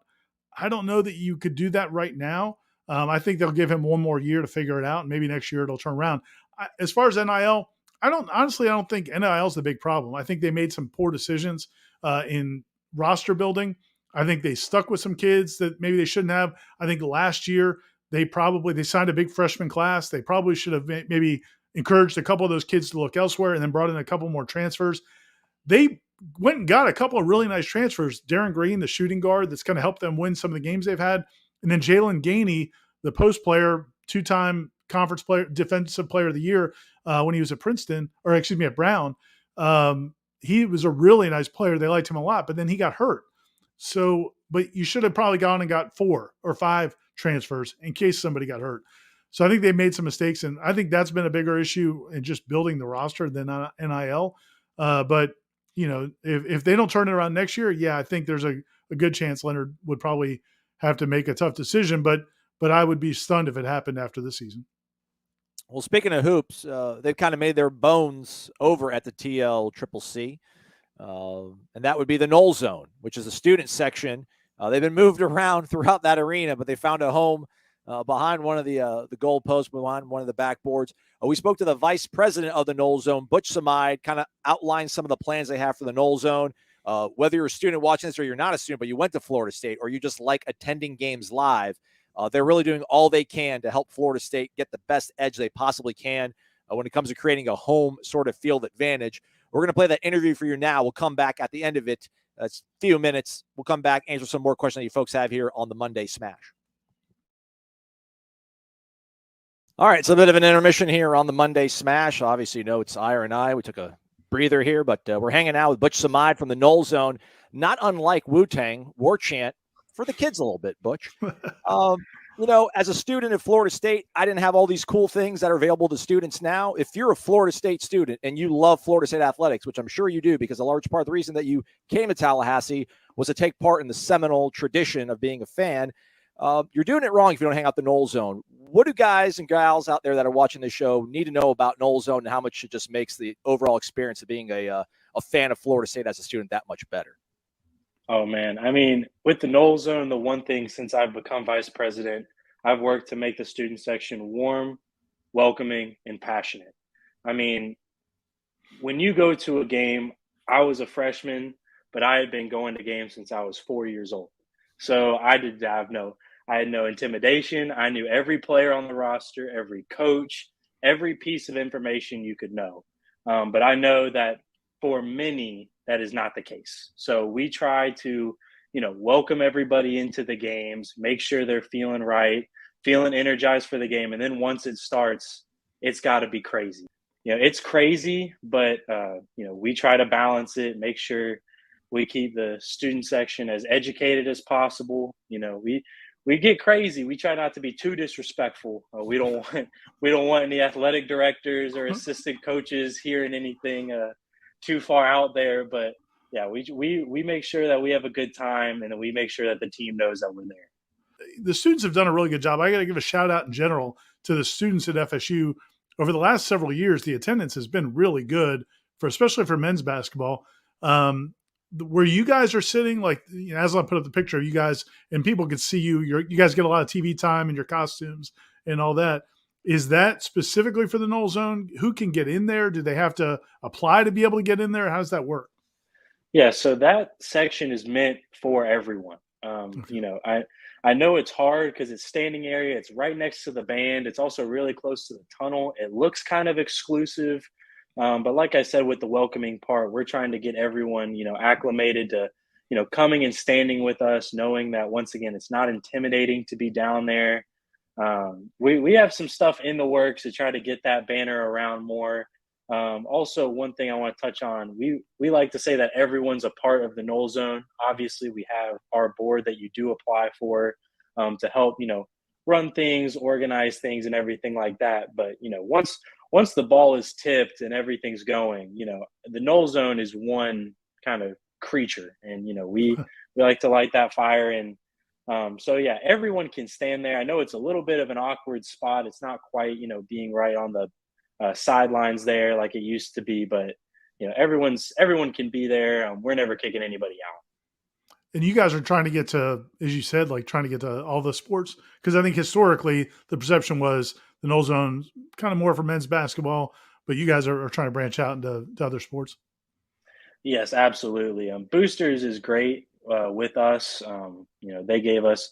I don't know that you could do that right now. I think they'll give him one more year to figure it out, and maybe next year it'll turn around. As far as NIL, I don't think NIL is the big problem. I think they made some poor decisions in roster building. I think they stuck with some kids that maybe they shouldn't have. I think last year They signed a big freshman class. They probably should have maybe encouraged a couple of those kids to look elsewhere and then brought in a couple more transfers. They went and got a couple of really nice transfers. Darren Green, the shooting guard, that's going to help them win some of the games they've had. And then Jalen Gainey, the post player, two-time conference player, defensive player of the year when he was at Princeton, or excuse me, at Brown. He was a really nice player. They liked him a lot, but then he got hurt. So, but you should have probably gone and got 4 or 5 transfers in case somebody got hurt. So I think they made some mistakes, and I think that's been a bigger issue in just building the roster than NIL. But if they don't turn it around next year, yeah, I think there's a good chance Leonard would probably have to make a tough decision. But I would be stunned if it happened after this season. Well, speaking of hoops, they've kind of made their bones over at the TLCCC, and that would be the Nole Zone, which is a student section. They've been moved around throughout that arena, but they found a home behind one of the goal posts, behind one of the backboards. We spoke to the vice president of the Nole Zone, Butch Samide, kind of outlined some of the plans they have for the Nole Zone. Whether you're a student watching this or you're not a student, but you went to Florida State or you just like attending games live, they're really doing all they can to help Florida State get the best edge they possibly can when it comes to creating a home sort of field advantage. We're going to play that interview for you now. We'll come back at the end of it. It's a few minutes. We'll come back, answer some more questions that you folks have here on the Monday Smash. All right, it's a bit of an intermission here on the Monday Smash. Obviously, it's Ira and I. We took a breather here, but we're hanging out with Butch Samide from the Nole Zone, not unlike Wu-Tang, Warchant, for the kids a little bit, Butch. As a student at Florida State, I didn't have all these cool things that are available to students now. If you're a Florida State student and you love Florida State athletics, which I'm sure you do, because a large part of the reason that you came to Tallahassee was to take part in the Seminole tradition of being a fan, you're doing it wrong if you don't hang out the Nole Zone. What do guys and gals out there that are watching this show need to know about Nole Zone and how much it just makes the overall experience of being a fan of Florida State as a student that much better? Oh, man. I mean, with the Nole Zone, the one thing since I've become vice president, I've worked to make the student section warm, welcoming, and passionate. I mean, when you go to a game, I was a freshman, but I had been going to games since I was 4 years old. So I had no intimidation. I knew every player on the roster, every coach, every piece of information you could know. But I know that for many, that is not the case. So we try to, welcome everybody into the games, make sure they're feeling right, feeling energized for the game. And then once it starts, it's got to be crazy. It's crazy, but, we try to balance it, make sure we keep the student section as educated as possible. We get crazy. We try not to be too disrespectful. We don't want any athletic directors or assistant coaches hearing anything too far out there. But yeah, we make sure that we have a good time and we make sure that the team knows that we're there. The students have done a really good job. I got to give a shout out in general to the students at FSU. Over the last several years, the attendance has been really good especially for men's basketball. Where you guys are sitting, like Aslan put up the picture of you guys, and people could see you. You guys get a lot of TV time in your costumes and all that. Is that specifically for the Nole Zone? Who can get in there? Do they have to apply to be able to get in there? How does that work? Yeah, so that section is meant for everyone. Okay. I know it's hard because it's standing area. It's right next to the band. It's also really close to the tunnel. It looks kind of exclusive. But like I said, with the welcoming part, we're trying to get everyone, acclimated to, coming and standing with us, knowing that once again, it's not intimidating to be down there. We have some stuff in the works to try to get that banner around more. Also, one thing I want to touch on, we like to say that everyone's a part of the Nole Zone. Obviously, we have our board that you do apply for to help, run things, organize things, and everything like that. But, once the ball is tipped and everything's going, the Nole Zone is one kind of creature. And, we like to light that fire. And so, yeah, everyone can stand there. I know it's a little bit of an awkward spot. It's not quite, being right on the sidelines there like it used to be. But, everyone can be there. We're never kicking anybody out. And you guys are trying to get to, as you said, like trying to get to all the sports. Because I think historically the perception was the Nole Zone kind of more for men's basketball, but you guys are trying to branch out into other sports. Yes, absolutely. Boosters is great with us. They gave us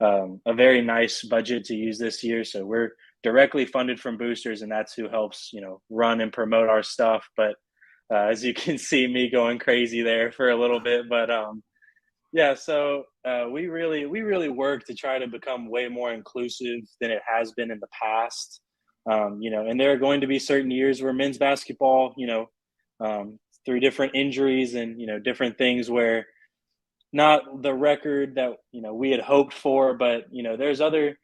a very nice budget to use this year. So we're directly funded from boosters, and that's who helps, run and promote our stuff. But as you can see me going crazy there for a little bit, but yeah, so we really work to try to become way more inclusive than it has been in the past. And there are going to be certain years where men's basketball, through different injuries and different things, where not the record that we had hoped for, but there's other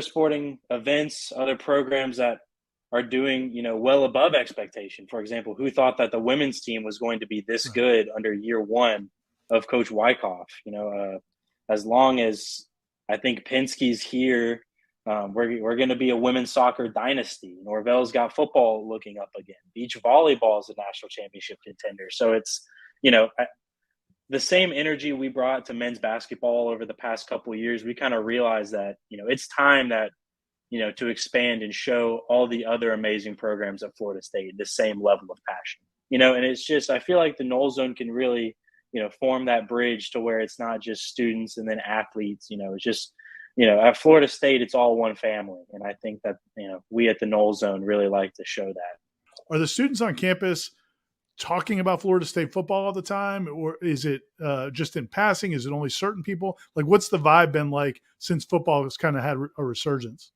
sporting events, other programs that are doing well above expectation. For example, who thought that the women's team was going to be this good under year one of Coach Wyckoff? As long as I think Penske's here, we're going to be a women's soccer dynasty. Norvell's got football looking up again. Beach volleyball is a national championship contender. So it's the same energy we brought to men's basketball over the past couple of years. We kind of realized that it's time that to expand and show all the other amazing programs at Florida State the same level of passion. And it's just, I feel like the Nole Zone can really form that bridge to where it's not just students and then athletes. It's just at Florida State, it's all one family. And I think that, we at the Nole Zone really like to show that. Are the students on campus talking about Florida State football all the time, or is it just in passing? Is it only certain people? Like, what's the vibe been like since football has kind of had a resurgence?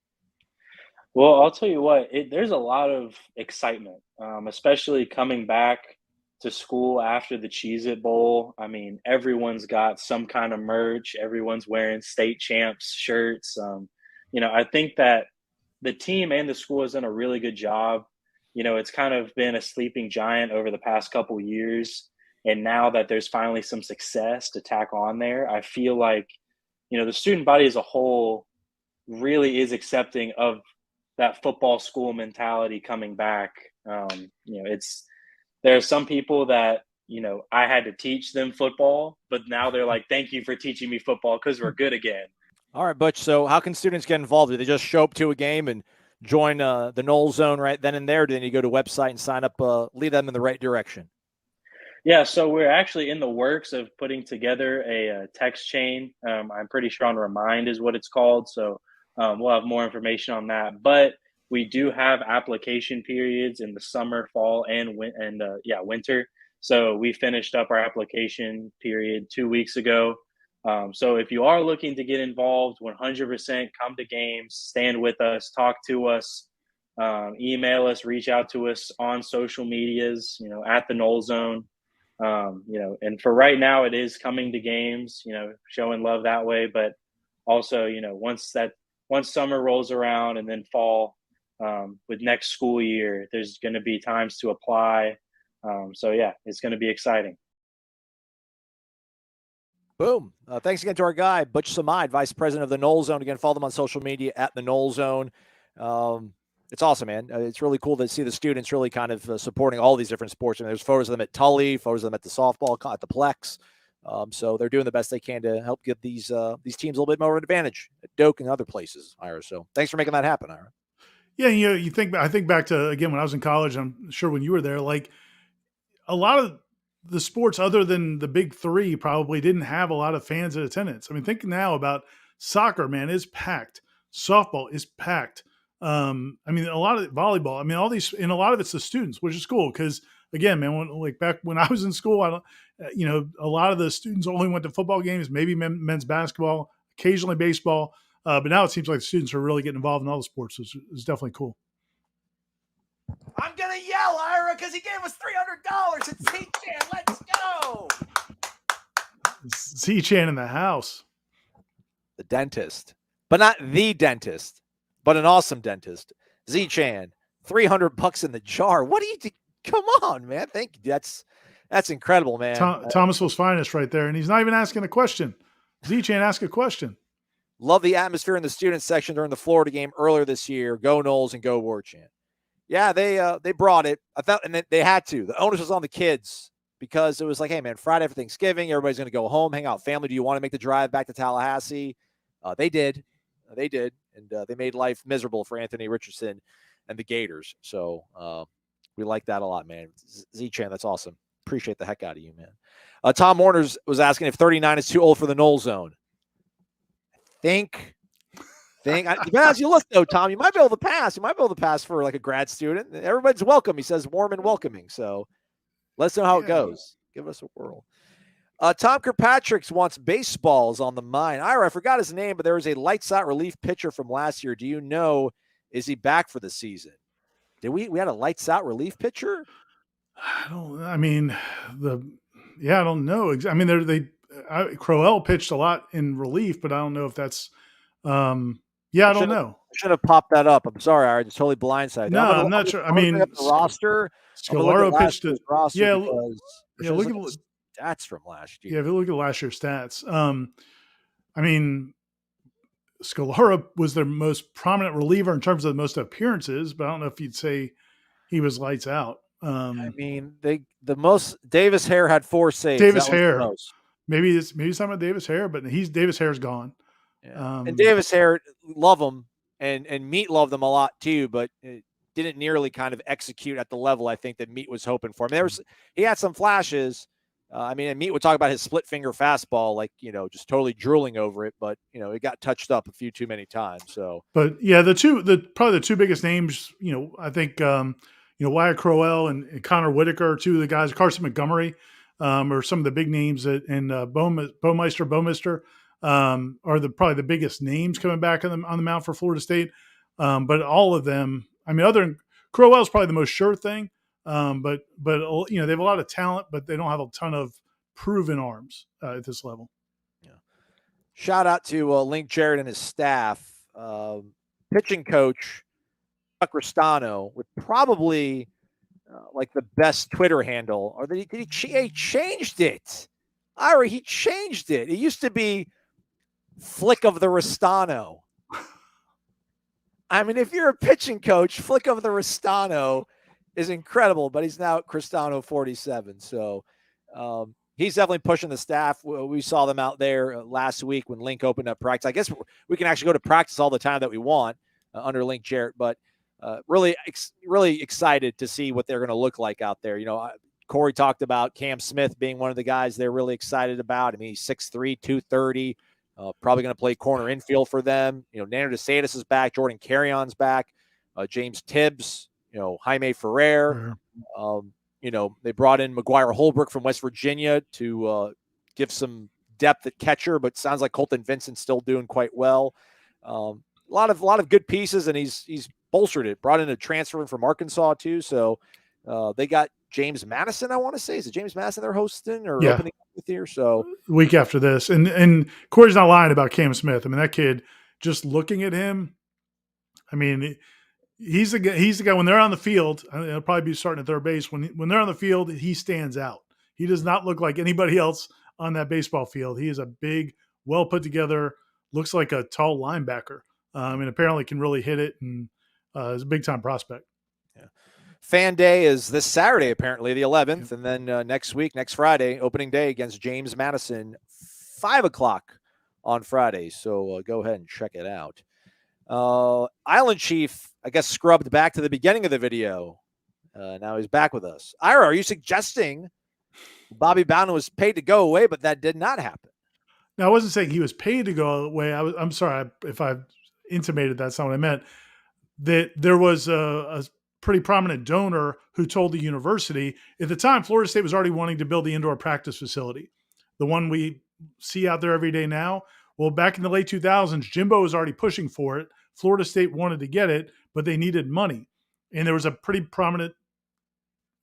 Well, I'll tell you what, there's a lot of excitement, especially coming back to school after the Cheez-It Bowl. I mean, everyone's got some kind of merch. Everyone's wearing state champs shirts. I think that the team and the school has done a really good job. It's kind of been a sleeping giant over the past couple years. And now that there's finally some success to tack on there, I feel like, the student body as a whole really is accepting of that football school mentality coming back. There are some people that, I had to teach them football, but now they're like, thank you for teaching me football because we're good again. All right, Butch. So how can students get involved? Do they just show up to a game and join the Nole Zone right then and there? Then you go to a website and sign up, lead them in the right direction? Yeah, so we're actually in the works of putting together a text chain. I'm pretty sure on Remind is what it's called. So we'll have more information on that. But we do have application periods in the summer, fall, and winter. So we finished up our application period 2 weeks ago. So if you are looking to get involved, 100% come to games, stand with us, talk to us, email us, reach out to us on social medias, at the Nole Zone. And for right now, it is coming to games, showing love that way. But also, once summer rolls around and then fall, with next school year, there's going to be times to apply. So yeah, it's going to be exciting. Boom. Thanks again to our guy, Butch Samide, Vice President of the Nole Zone. Again, follow them on social media at the Nole Zone. It's awesome, man. It's really cool to see the students really kind of supporting all these different sports. I mean, there's photos of them at Tully, photos of them at the softball, at the Plex. So they're doing the best they can to help give these teams a little bit more of an advantage at Doak and other places, Ira. So thanks for making that happen, Ira. Yeah, I think back to, again, when I was in college, I'm sure when you were there, like a lot of the sports other than the big three probably didn't have a lot of fans in attendance. I mean, think now about soccer, man, is packed. Softball is packed. I mean, a lot of volleyball, I mean, all these, and a lot of it's the students, which is cool. Cause again, man, back when I was in school, a lot of the students only went to football games, maybe men's basketball, occasionally baseball. But now it seems like the students are really getting involved in all the sports, which is definitely cool. I'm going to yell, Ira, because he gave us $300. It's Z-Chan. Let's go. Z-Chan in the house. The dentist. But not the dentist, but an awesome dentist. Z-Chan, $300 in the jar. What do you do? Come on, man. Thank you. That's incredible, man. Thomasville's finest right there. And he's not even asking a question. Z-Chan, ask a question. Love the atmosphere in the student section during the Florida game earlier this year. Go Noles and go Warchant. Yeah, they brought it. I thought, and they had to. The onus was on the kids because it was like, hey, man, Friday for Thanksgiving, everybody's going to go home, hang out, family. Do you want to make the drive back to Tallahassee? They did. And they made life miserable for Anthony Richardson and the Gators. So we like that a lot, man. Z-Chan, that's awesome. Appreciate the heck out of you, man. Tom Warner's was asking if 39 is too old for the Nole Zone. think. As you look though, Tom, you might be able to pass. You might be able to pass for like a grad student. Everybody's welcome. He says warm and welcoming. So let's know how it goes. Give us a whirl. Tom Kirkpatrick wants baseballs on the mind. Ira, I forgot his name, but there was a lights out relief pitcher from last year. Do you know, is he back for the season? Did we had a lights out relief pitcher? I don't know. I mean, Crowell pitched a lot in relief, but I don't know if that's, I don't know. I should have popped that up. I'm sorry, I just totally blindsided. No, I'm not sure. I mean, the roster. Scalaro pitched it. Yeah, look at stats from last year. Yeah, if you look at last year's stats, I mean, Scalaro was their most prominent reliever in terms of the most appearances, but I don't know if you'd say he was lights out. I mean, the most Davis Hare had 4 saves. Davis Hare, maybe something about Davis Hare, but Davis Hare's gone. Yeah. And Davis Hare, love him, and Meat loved him a lot too, but it didn't nearly kind of execute at the level I think that Meat was hoping for. I mean, he had some flashes. And Meat would talk about his split finger fastball, like, just totally drooling over it, but it got touched up a few too many times. So, but yeah, probably the two biggest names, I think, Wyatt Crowell and Connor Whitaker, two of the guys, Carson Montgomery, are some of the big names and Bowmeister, are probably the biggest names coming back on the mound for Florida State. But all of them, I mean, other than Crowell's probably the most sure thing. But they have a lot of talent, but they don't have a ton of proven arms at this level. Yeah. Shout out to Link Jarrett and his staff. Pitching coach Chuck Ristano with probably like the best Twitter handle, or he changed it. Ira, he changed it. It used to be Flick of the Ristano. I mean, if you're a pitching coach, Flick of the Ristano is incredible, but he's now at Cristano 47. So he's definitely pushing the staff. We saw them out there last week when Link opened up practice. I guess we can actually go to practice all the time that we want under Link Jarrett, but really excited to see what they're going to look like out there. Corey talked about Cam Smith being one of the guys they're really excited about. I mean, he's 6'3", 230, probably going to play corner infield for them. Nano DeSantis is back. Jordan Carrion's back. James Tibbs, Jaime Ferrer. They brought in McGuire Holbrook from West Virginia to give some depth at catcher, but sounds like Colton Vincent's still doing quite well. A lot of good pieces, and he's bolstered it. Brought in a transfer from Arkansas too. So they got James Madison, I want to say. Is it James Madison they're hosting or opening up with here? So week after this. And Corey's not lying about Cam Smith. I mean, that kid, just looking at him, I mean, he's the guy when they're on the field, he'll probably be starting at third base. When they're on the field, he stands out. He does not look like anybody else on that baseball field. He is a big, well put together, looks like a tall linebacker. And apparently can really hit it, and is a big time prospect. Yeah. Fan Day is this Saturday, apparently the 11th, and then next Friday, opening day against James Madison, 5:00 on Friday. So go ahead and check it out. Island Chief, I guess, scrubbed back to the beginning of the video. Now he's back with us. Ira, are you suggesting Bobby Bowden was paid to go away, but that did not happen? Now, I wasn't saying he was paid to go away. I'm sorry if I intimated that's not what I meant. That there was a pretty prominent donor who told the university at the time Florida State was already wanting to build the indoor practice facility, the one we see out there every day now. Well, back in the late 2000s, Jimbo was already pushing for it. Florida State wanted to get it, but they needed money. And there was a pretty prominent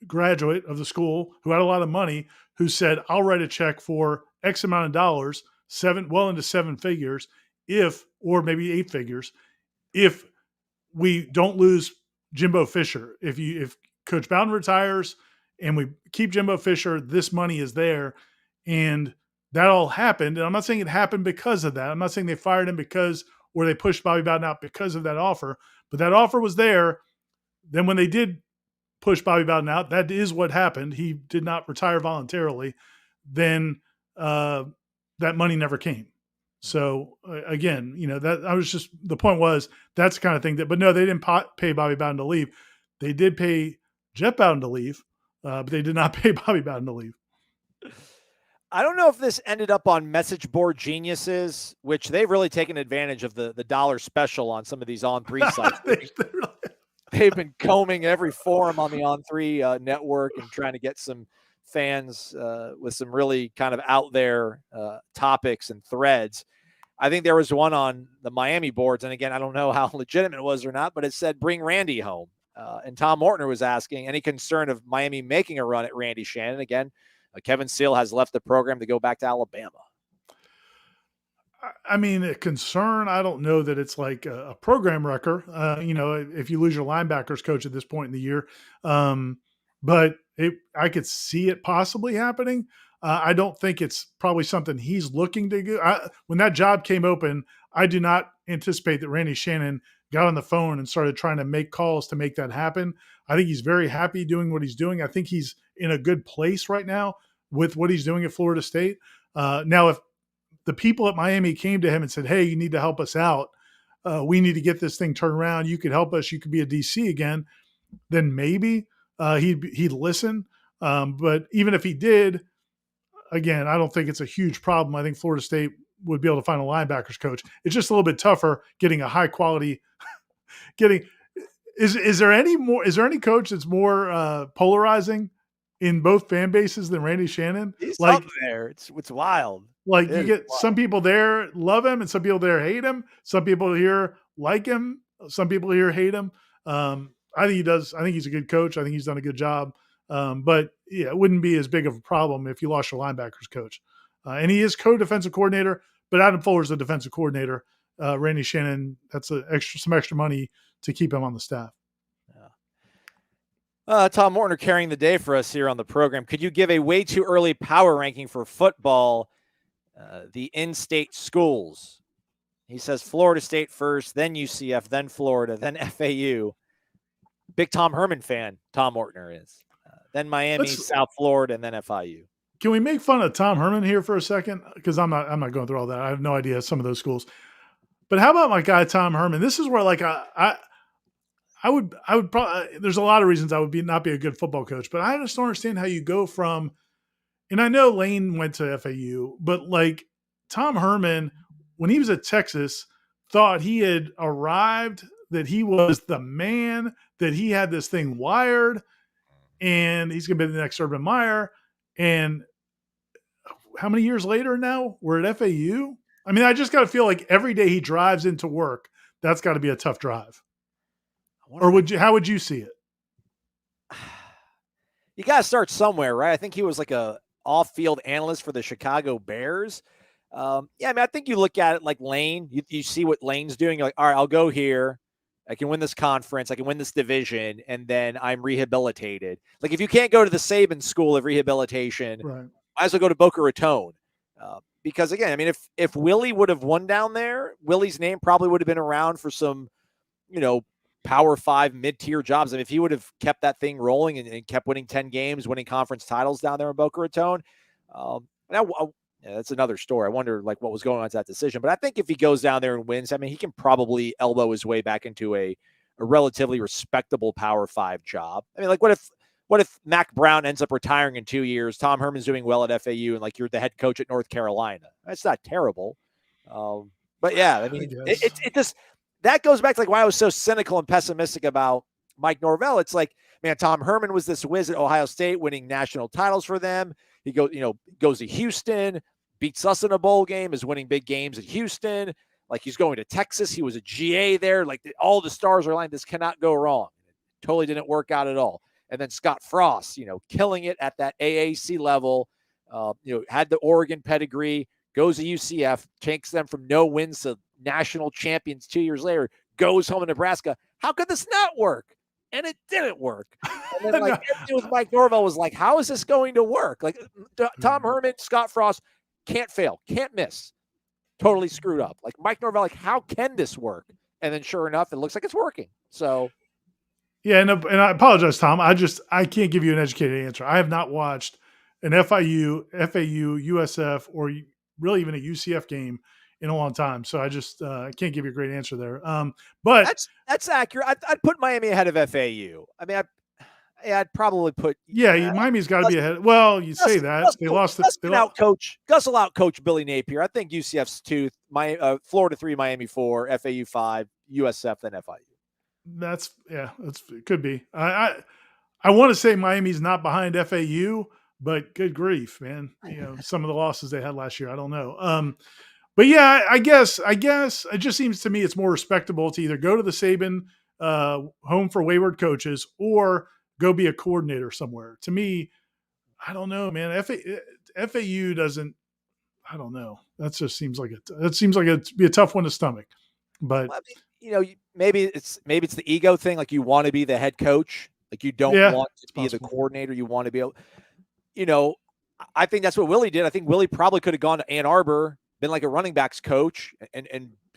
graduate of the school who had a lot of money who said, I'll write a check for X amount of dollars, well into 7 figures, or maybe 8 figures, if we don't lose Jimbo Fisher. If Coach Bowden retires and we keep Jimbo Fisher, this money is there. And that all happened. And I'm not saying it happened because of that. I'm not saying they fired him or they pushed Bobby Bowden out because of that offer, but that offer was there. Then when they did push Bobby Bowden out, that is what happened. He did not retire voluntarily. Then that money never came. So again, the point was that's the kind of thing but no, they didn't pay Bobby Bowden to leave. They did pay Jeff Bowden to leave, but they did not pay Bobby Bowden to leave. I don't know if this ended up on message board geniuses, which they've really taken advantage of the dollar special on some of these On3 sites. They've been combing every forum on the On3 network and trying to get some fans with some really kind of out there topics and threads. I think there was one on the Miami boards, and again, I don't know how legitimate it was or not, but it said, bring Randy home. And Tom Mortner was asking, any concern of Miami making a run at Randy Shannon? Again, Kevin Seal has left the program to go back to Alabama. I mean, a concern, I don't know that it's like a program wrecker, if you lose your linebackers coach at this point in the year. But I could see it possibly happening. I don't think it's probably something he's looking to do. When that job came open, I do not anticipate that Randy Shannon got on the phone and started trying to make calls to make that happen. I think he's very happy doing what he's doing. I think he's in a good place right now with what he's doing at Florida State. Now, if the people at Miami came to him and said, hey, you need to help us out, we need to get this thing turned around, you could help us, you could be a DC again, then maybe he'd listen. But even if he did, again, I don't think it's a huge problem. I think Florida State would be able to find a linebackers coach. It's just a little bit tougher getting a high quality is there any coach that's more polarizing in both fan bases than Randy Shannon? He's up there. It's wild. Like you get some people there love him and some people there hate him. Some people here like him. Some people here hate him. I think he does. I think he's a good coach. I think he's done a good job. But yeah, it wouldn't be as big of a problem if you lost your linebackers coach. And he is co-defensive coordinator, but Adam Fuller's the defensive coordinator. Randy Shannon, that's some extra money to keep him on the staff. Tom Mortner carrying the day for us here on the program. Could you give a way too early power ranking for football, the in-state schools? He says Florida State first, then UCF, then Florida, then FAU. Big Tom Herman fan, Tom Mortner is. Then Miami, South Florida, and then FIU. Can we make fun of Tom Herman here for a second? Because I'm not going through all that. I have no idea some of those schools. But how about my guy Tom Herman? This is where like I would probably, there's a lot of reasons I would not be a good football coach, but I just don't understand how you go from, and I know Lane went to FAU, but like Tom Herman, when he was at Texas, thought he had arrived, that he was the man, that he had this thing wired, and he's going to be the next Urban Meyer. And how many years later now we're at FAU? I mean, I just got to feel like every day he drives into work, that's got to be a tough drive. Or how would you see it? You got to start somewhere, right? I think he was like a off-field analyst for the Chicago Bears. I mean, I think you look at it like Lane. You see what Lane's doing. You're like, all right, I'll go here. I can win this conference. I can win this division, and then I'm rehabilitated. Like if you can't go to the Saban School of Rehabilitation, right, might as well go to Boca Raton. Because again, I mean, if Willie would have won down there, Willie's name probably would have been around for some, Power 5 mid-tier jobs. I mean, if he would have kept that thing rolling and kept winning 10 games, winning conference titles down there in Boca Raton, that's another story. I wonder like what was going on to that decision. But I think if he goes down there and wins, I mean, he can probably elbow his way back into a relatively respectable Power 5 job. I mean, like what if Mac Brown ends up retiring in 2 years, Tom Herman's doing well at FAU, and like you're the head coach at North Carolina? That's not terrible. But yeah, I mean, it just, that goes back to like why I was so cynical and pessimistic about Mike Norvell. It's like, man, Tom Herman was this whiz at Ohio State, winning national titles for them. He goes to Houston, beats us in a bowl game, is winning big games at Houston. Like he's going to Texas. He was a GA there. Like all the stars are aligned. This cannot go wrong. It totally didn't work out at all. And then Scott Frost, killing it at that AAC level, had the Oregon pedigree, goes to UCF, takes them from no wins to national champions 2 years later, goes home to Nebraska. How could this not work? And it didn't work. And then like with Mike Norvell was like, how is this going to work? Like Tom Herman, Scott Frost can't fail, can't miss. Totally screwed up. Like Mike Norvell, like how can this work? And then sure enough, it looks like it's working. So yeah, and I apologize, Tom. I can't give you an educated answer. I have not watched an FIU, USF, or really even a UCF game in a long time. So I just can't give you a great answer there. But that's accurate. I'd put Miami ahead of FAU. I mean, Yeah, I'd probably put. Yeah, Miami's got to be ahead. Well, you say that they lost. Gus will out coach Billy Napier. I think UCF's 2, Florida 3, Miami 4, FAU 5, USF, then FIU. That's it could be. I want to say Miami's not behind FAU, but good grief, man. Some of the losses they had last year, I don't know. But yeah, I guess it just seems to me it's more respectable to either go to the Saban home for wayward coaches or go be a coordinator somewhere. To me, I don't know, man. FAU doesn't. I don't know. That just seems like it'd be a tough one to stomach. But well, I mean, maybe it's the ego thing. Like you want to be the head coach. Like you don't want to be the coordinator. You want to be able. I think that's what Willie did. I think Willie probably could have gone to Ann Arbor, been like a running backs coach, and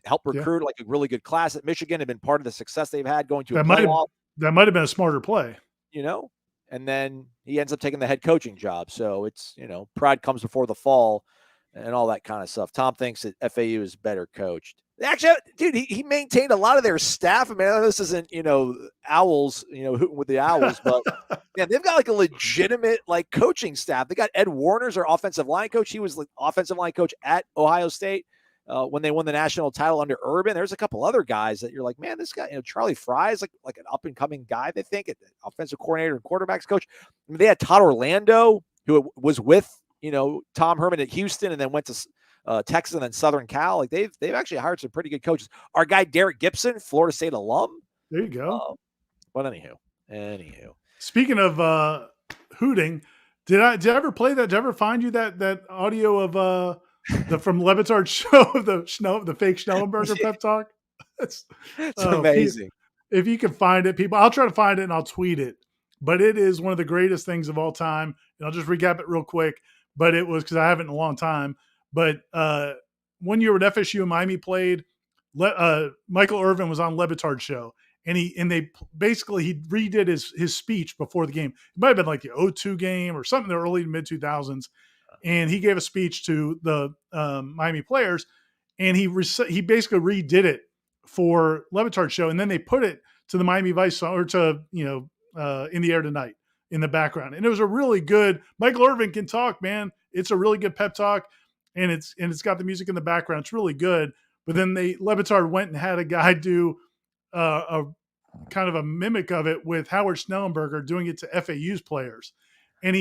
help recruit like a really good class at Michigan, and been part of the success they've had going to a playoff. That might have been a smarter play. And then he ends up taking the head coaching job. So it's, pride comes before the fall and all that kind of stuff. Tom thinks that FAU is better coached. Actually, dude, he maintained a lot of their staff. I mean, I know this isn't, Owls, hooting with the Owls, but yeah, they've got like a legitimate like coaching staff. They got Ed Warner's their offensive line coach. He was the offensive line coach at Ohio State. When they won the national title under Urban. There's a couple other guys that you're like, man, this guy, Charlie Fry is like an up and coming guy. They think an offensive coordinator and quarterbacks coach. I mean, they had Todd Orlando, who was with Tom Herman at Houston, and then went to Texas and then Southern Cal. Like they've actually hired some pretty good coaches. Our guy Derek Gibson, Florida State alum. There you go. But anywho, speaking of hooting, did I ever play that? Did I ever find you that audio of from Levitard's show of the fake Schnellenberger pep talk? It's amazing. If you can find it, people, I'll try to find it and I'll tweet it. But it is one of the greatest things of all time. And I'll just recap it real quick. But it was because I haven't in a long time. But 1 year when FSU and Miami played, Michael Irvin was on Levitard's show. And he redid his speech before the game. It might have been like the 0-2 game or something in the early to mid 2000s. And he gave a speech to the Miami players, and he basically redid it for Levitard's show, and then they put it to the Miami Vice song, or to In the Air Tonight in the background, and it was a really good. Michael Irvin can talk, man. It's a really good pep talk, and it's got the music in the background. It's really good. But then Levitard went and had a guy do a kind of a mimic of it with Howard Schnellenberger doing it to FAU's players, and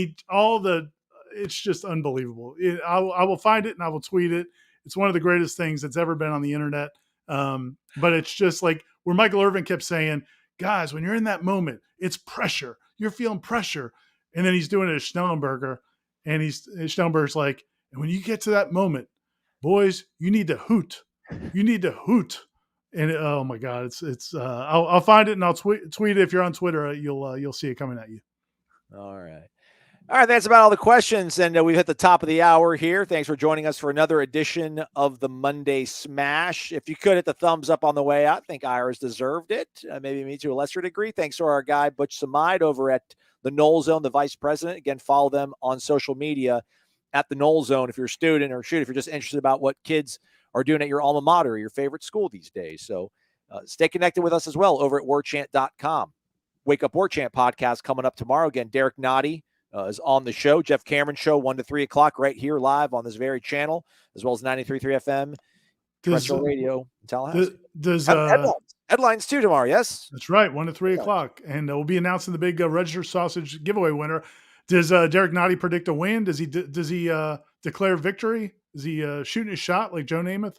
it's just unbelievable. I will find it and I will tweet it. It's one of the greatest things that's ever been on the internet. But it's just like where Michael Irvin kept saying, guys, when you're in that moment, it's pressure. You're feeling pressure. And then he's doing it as Schnellenberger. And Schnellenberger's like, and when you get to that moment, boys, you need to hoot. You need to hoot. And oh my God, I'll find it and I'll tweet it. If you're on Twitter, you'll see it coming at you. All right. That's about all the questions, and we've hit the top of the hour here. Thanks for joining us for another edition of the Monday Smash. If you could hit the thumbs up on the way out, I think Ira's deserved it. Maybe me to a lesser degree. Thanks to our guy, Butch Samide, over at the Nole Zone, the vice president. Again, follow them on social media at the Nole Zone if you're a student, or if you're just interested about what kids are doing at your alma mater or your favorite school these days. So stay connected with us as well over at warchant.com. Wake Up Warchant podcast coming up tomorrow. Again, Derek Noddy is on the show. Jeff Cameron show 1 to 3 o'clock right here live on this very channel, as well as 93.3 FM terrestrial radio in Tallahassee. Headlines too tomorrow. Yes, that's right. 1 to 3 o'clock, and we'll be announcing the big register sausage giveaway winner. Does Derek Noddy predict a win? Does he declare victory? Is he shooting his shot like Joe Namath?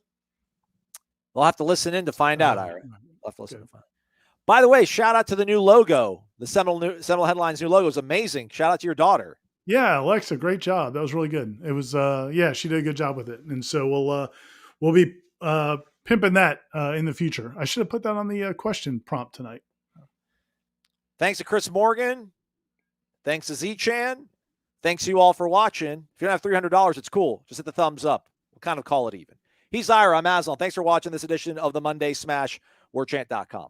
We'll have to listen in to find out, Ira. We'll have to listen to find out. By the way, shout out to the new logo. The Seminole Headlines new logo is amazing. Shout out to your daughter. Yeah, Alexa, great job. That was really good. It was, she did a good job with it. And so we'll be pimping that in the future. I should have put that on the question prompt tonight. Thanks to Chris Morgan. Thanks to Z-Chan. Thanks to you all for watching. If you don't have $300, it's cool. Just hit the thumbs up. We'll kind of call it even. He's Ira. I'm Aslan. Thanks for watching this edition of the Monday Smash. Warchant.com.